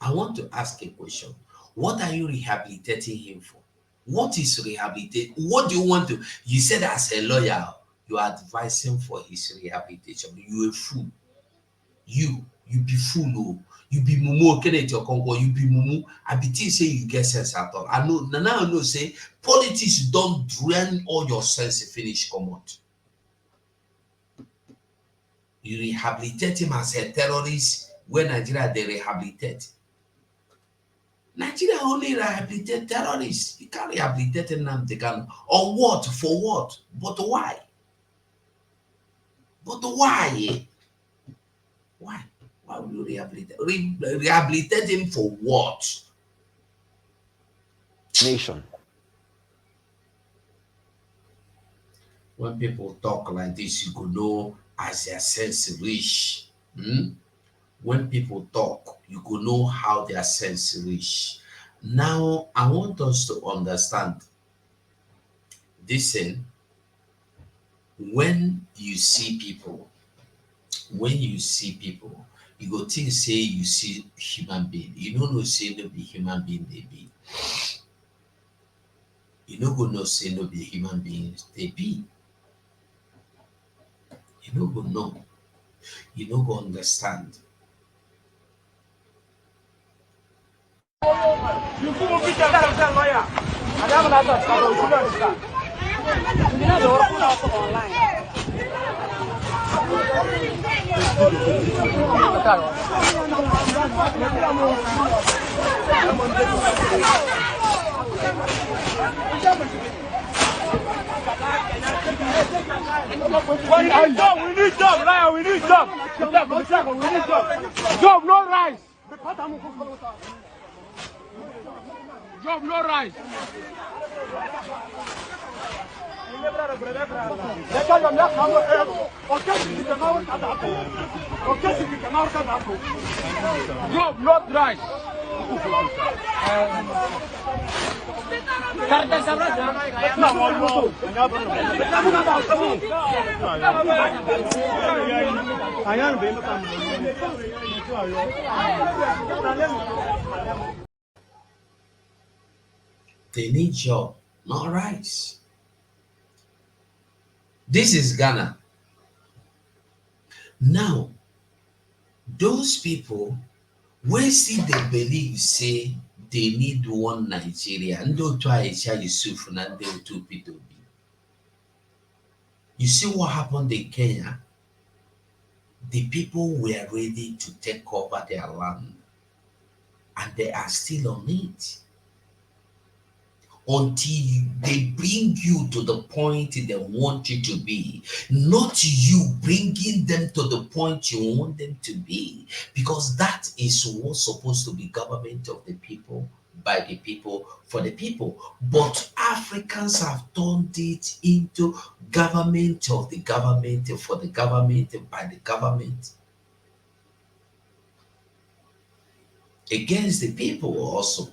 Speaker 1: I want to ask a question. What are you rehabilitating him for? What is rehabilitation? What do you want to... You said as a lawyer, you are advising for his rehabilitation. You a fool. You be fool. Oh. You be mumu. You be mumu. I be say you get sense at all. I know. Now I know say politics don't drain all your sense finish come out. You rehabilitate him as a terrorist when Nigeria they rehabilitate. Nigeria only rehabilitate terrorists. You can't rehabilitate them. They can on what? For what? But why? But why? Why? Why will you rehabilitate? Rehabilitate him for what?
Speaker 6: Nation.
Speaker 1: When people talk like this, you could know as their sense reach. When people talk, you could know how their sense reach. Now, I want us to understand this thing. When you see people, you go think say you see human being. You don't know say no be human being they be. You don't go know say no be human beings they be. You don't go know. You don't go understand.
Speaker 14: We need job, Lion, we need job. We need job. Job, no rice. Job, no rice. Job, not rice.
Speaker 1: They need job, not rice. This is Ghana. Now, those people, where see they believe say they need one Nigeria, and don't try to Yusuf and they two people. You see what happened in Kenya? The people were ready to take over their land, and they are still on it. Until they bring you to the point they want you to be, not you bringing them to the point you want them to be, because that is what's supposed to be government of the people, by the people, for the people. But Africans have turned it into government of the government, for the government, by the government, against the people also.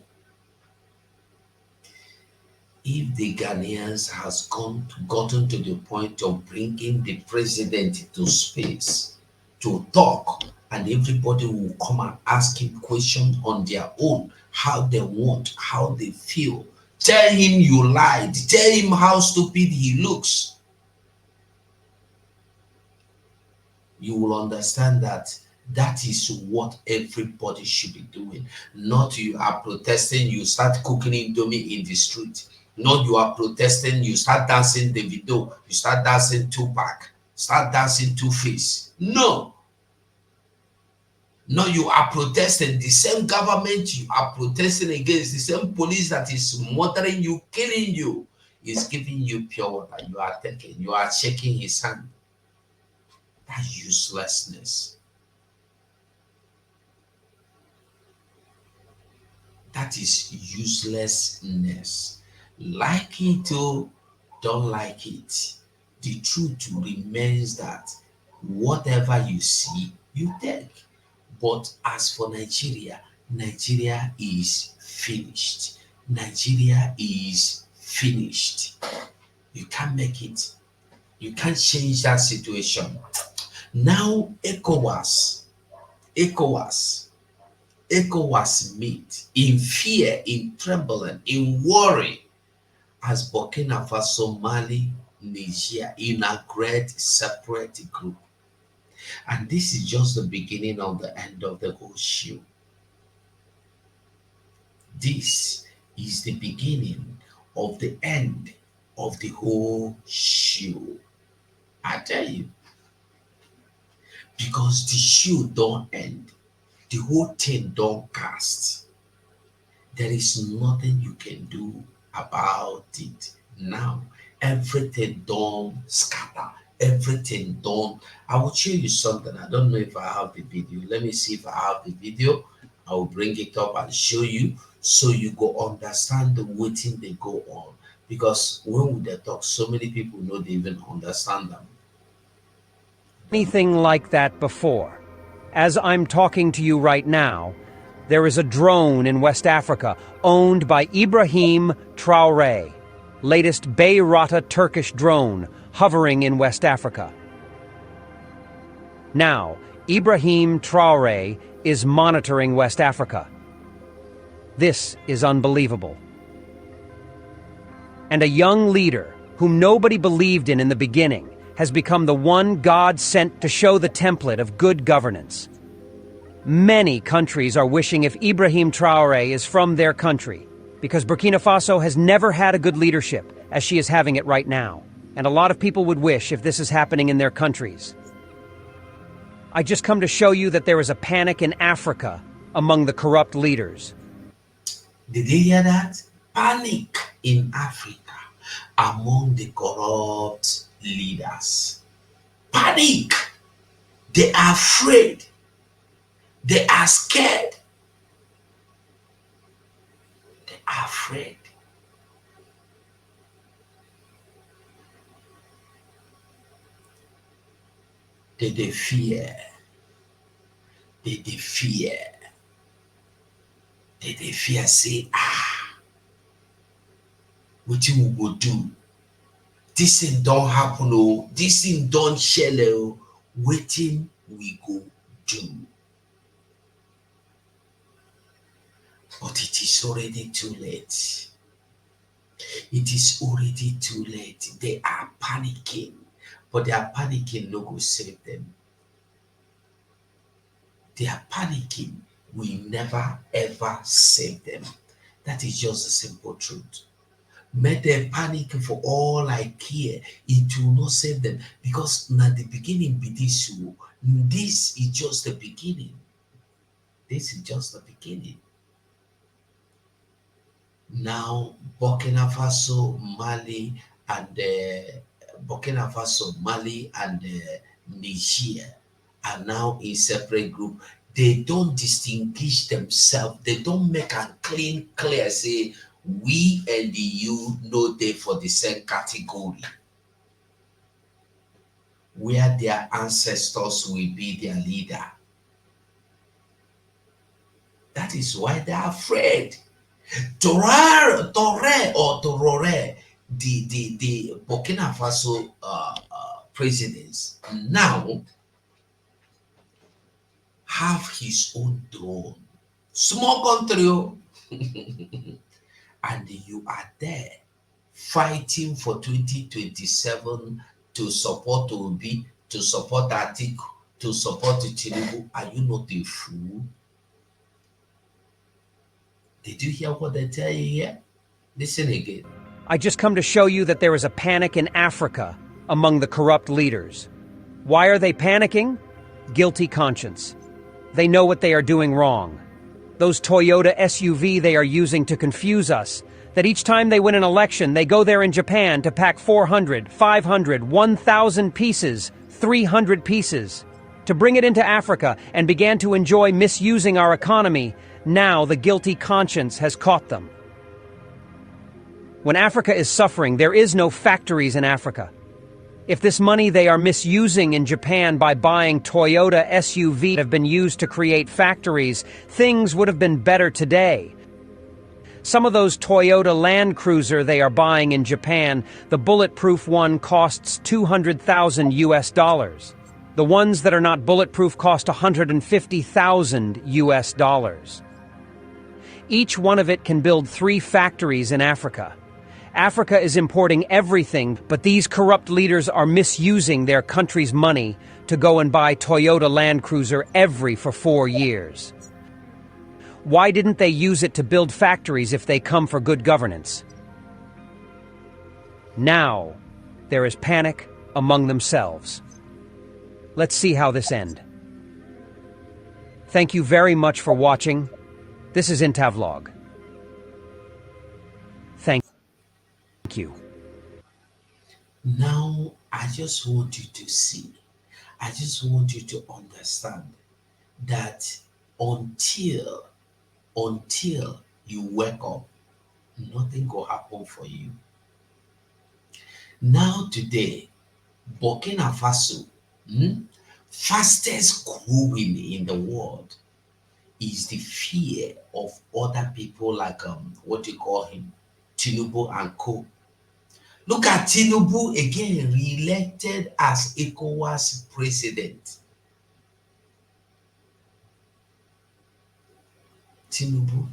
Speaker 1: if the Ghanaians has gotten to the point of bringing the president to space to talk, and everybody will come and ask him questions on their own, how they want, how they feel. Tell him you lied. Tell him how stupid he looks. You will understand that that is what everybody should be doing. Not you are protesting, you start cooking indomie in the street. Not you are protesting, you start dancing Davido, you start dancing Tupac, start dancing Two-Face. No. No, you are protesting the same government you are protesting against, the same police that is murdering you, killing you, is giving you pure water. You are taking, you are shaking his hand. That uselessness. That is uselessness. Like it or don't like it, the truth remains that whatever you see, you take. But as for Nigeria, Nigeria is finished. Nigeria is finished. You can't make it. You can't change that situation. Now, ECOWAS meet in fear, in trembling, in worry, as Burkina Faso, Mali, Niger in a great separate group. And this is just the beginning of the end of the whole show. This is the beginning of the end of the whole show. I tell you. Because the show don't end. The whole thing don't cast. There is nothing you can do about it now. Everything don't scatter. Everything don't. I will show you something. I don't know if I have the video. Let me see if I have the video. I will bring it up and show you so you go understand the waiting they go on. Because when they talk, so many people know they even understand them.
Speaker 15: Anything like that before. As I'm talking to you right now, there is a drone in West Africa owned by Ibrahim Traoré, latest Bayrata Turkish drone hovering in West Africa. Now, Ibrahim Traoré is monitoring West Africa. This is unbelievable. And a young leader whom nobody believed in the beginning has become the one God sent to show the template of good governance. Many countries are wishing if Ibrahim Traoré is from their country, because Burkina Faso has never had a good leadership as she is having it right now. And a lot of people would wish if this is happening in their countries. I just come to show you that there is a panic in Africa among the corrupt leaders.
Speaker 1: Did you hear that? Panic in Africa among the corrupt leaders. Panic. They are afraid. They are scared. They are afraid. They fear. They fear. They fear say, what you will do? This thing don't happen, oh. This thing don't shell, oh. Waiting we go do. But it is already too late. It is already too late. They are panicking, but they are panicking no go save them. They are panicking. We never ever save them. That is just the simple truth. Make them panic for all I care. It will not save them because now the beginning be this. This is just the beginning. This is just the beginning. Now Burkina Faso, Mali, and Niger are now in separate group. They don't distinguish themselves. They don't make a clear say we and you know they for the same category. Where their ancestors will be their leader. That is why they are afraid. Torre, the Burkina Faso presidents now have his own drone. Small country, and you are there fighting for 2027 to support Obi, to support Atiku, to support Tinubu. Are you not a fool? Did you hear what they tell you here? Listen again.
Speaker 15: I just come to show you that there is a panic in Africa among the corrupt leaders. Why are they panicking? Guilty conscience. They know what they are doing wrong. Those Toyota SUV they are using to confuse us, that each time they win an election, they go there in Japan to pack 400, 500, 1,000 pieces, 300 pieces, to bring it into Africa and began to enjoy misusing our economy. Now the guilty conscience has caught them. When Africa is suffering, there is no factories in Africa. If this money they are misusing in Japan by buying Toyota SUV have been used to create factories, things would have been better today. Some of those Toyota Land Cruiser they are buying in Japan, the bulletproof one costs $200,000 US. The ones that are not bulletproof cost $150,000 US. Each one of it can build 3 factories in Africa. Africa is importing everything, but these corrupt leaders are misusing their country's money to go and buy Toyota Land Cruiser for 4 years. Why didn't they use it to build factories if they come for good governance? Now, there is panic among themselves. Let's see how this ends. Thank you very much for watching. This is Intavlog. Thank you.
Speaker 1: Now, I just want you to see, I just want you to understand that until you wake up, nothing will happen for you. Now today, Burkina Faso, fastest growing in the world, is the fear of other people like what you call him, Tinubu and co. Look at Tinubu again, re-elected as ECOWAS president. Tinubu,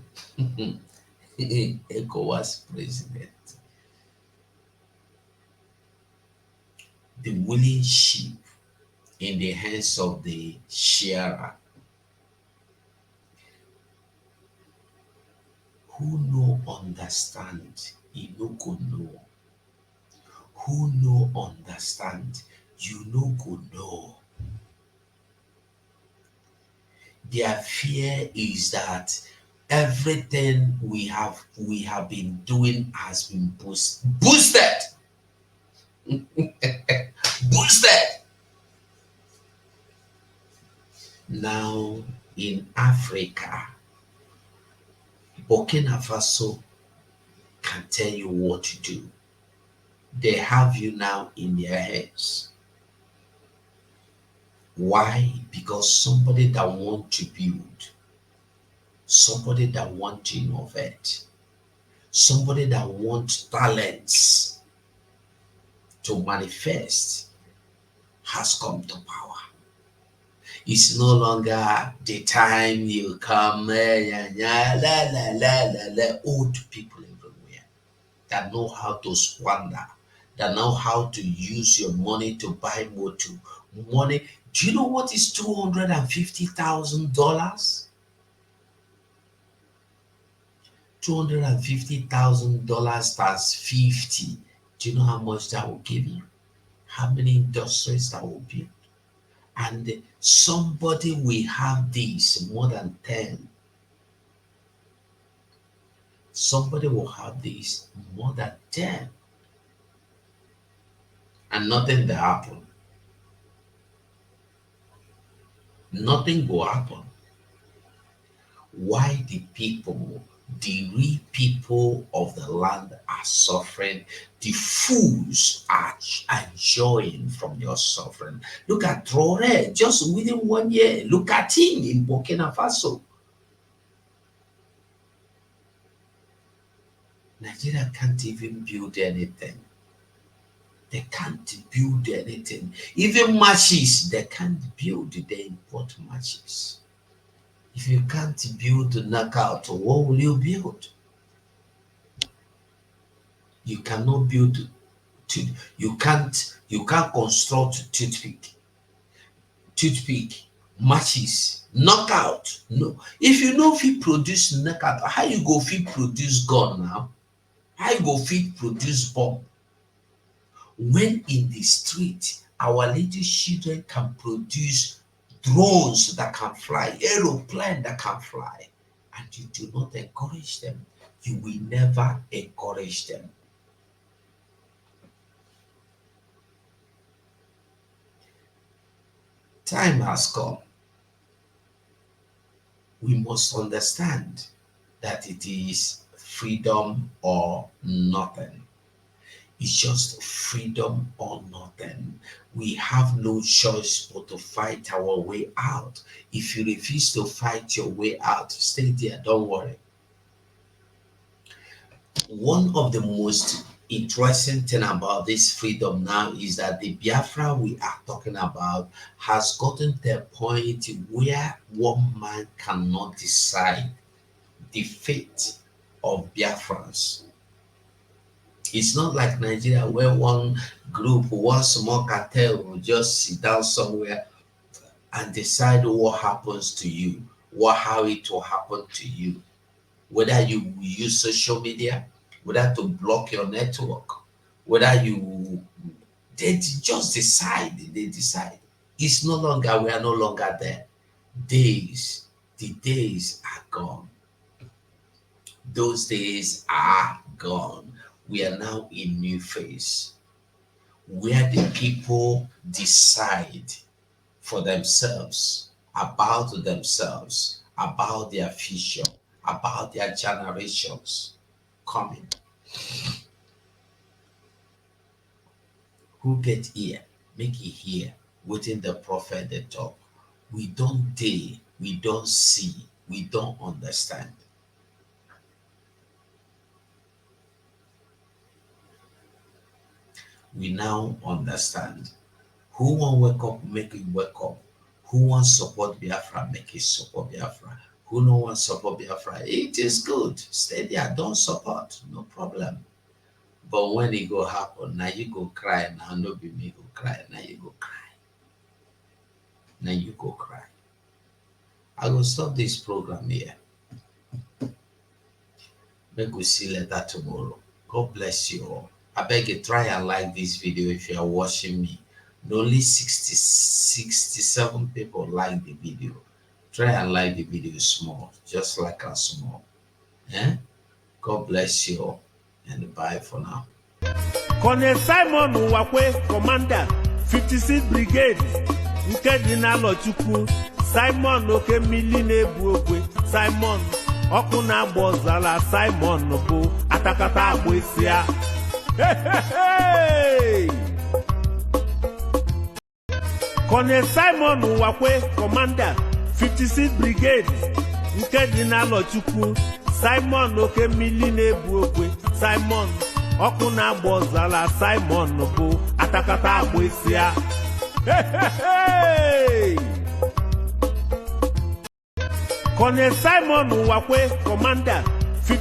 Speaker 1: ECOWAS president. The willing sheep in the hands of the shearer. Who no understand, he no go know. Who no understand, you no go know. Their fear is that everything we have been doing has been boosted. Boosted. Now in Africa, Burkina Faso can tell you what to do. They have you now in their heads. Why? Because somebody that wants to build, somebody that wants to innovate, somebody that wants talents to manifest has come to power. It's no longer the time you come, old people everywhere that know how to squander, that know how to use your money to buy motor. Money. Do you know what is $250,000? $250,000 times 50. Do you know how much that will give you? How many industries that will build? And somebody will have this more than 10. Somebody will have this more than 10. And nothing will happen. Nothing will happen. Why the people, the real people of the land are suffering? The fools are enjoying from your suffering. Look at Traoré, just within 1 year. Look at him in Burkina Faso. Nigeria can't even build anything. They can't build anything. Even matches, they can't build. They import matches. If you can't build a knockout, what will you build? You cannot build. You can't construct toothpick, matches, knockout. No. If you know if you produce knockout, how you go fit produce gun now? How you go fit produce bomb? When in the street, our little children can produce drones that can fly, aeroplane that can fly, and you do not encourage them, you will never encourage them. Time has come. We must understand that it is freedom or nothing. It's just freedom or nothing. We have no choice but to fight our way out. If you refuse to fight your way out, stay there, don't worry. One of the most interesting thing about this freedom now is that the Biafra we are talking about has gotten to a point where one man cannot decide the fate of Biafrans. It's not like Nigeria where one group, one small cartel will just sit down somewhere and decide what happens to you, how it will happen to you. Whether you use social media, whether to block your network, whether they just decide, they decide. It's no longer, we are no longer there. The days are gone. Those days are gone. We are now in new phase where the people decide for themselves, about their future, about their generations coming. Who get here, make it here, waiting the prophet they talk. We don't dare, we don't see, we don't understand. We now understand. Who want wake up, make it wake up. Who wants support Biafra, make it support Biafra. Who no one support Biafra, it is good. Stay there, don't support, no problem. But when it go happen, now you go cry, now no be me go cry, now you go cry. Now you go cry. I will stop this program here. Maybe we see later tomorrow. God bless you all. I beg you, try and like this video if you are watching me. Only 67 people like the video. Try and like the video small, just like a small. God bless you all, and bye for now.
Speaker 16: Colonel Simon Wakwe, Commander, 56th Brigade, Nkedina Lochukwu, Simon Oke Miline Buokwe, Simon Okuna Bozala, Simon Nobo, Atakata Abwesia. Hey! Colonel Simon Wakwe, Commander, 56th Brigade, Nkedina Lochukwu, Simon Oke Miline Buokwe, Simon Okuna Bozala, Simon Nobo, Atakata Abwesia. Hey! Colonel Simon Wakwe, Commander,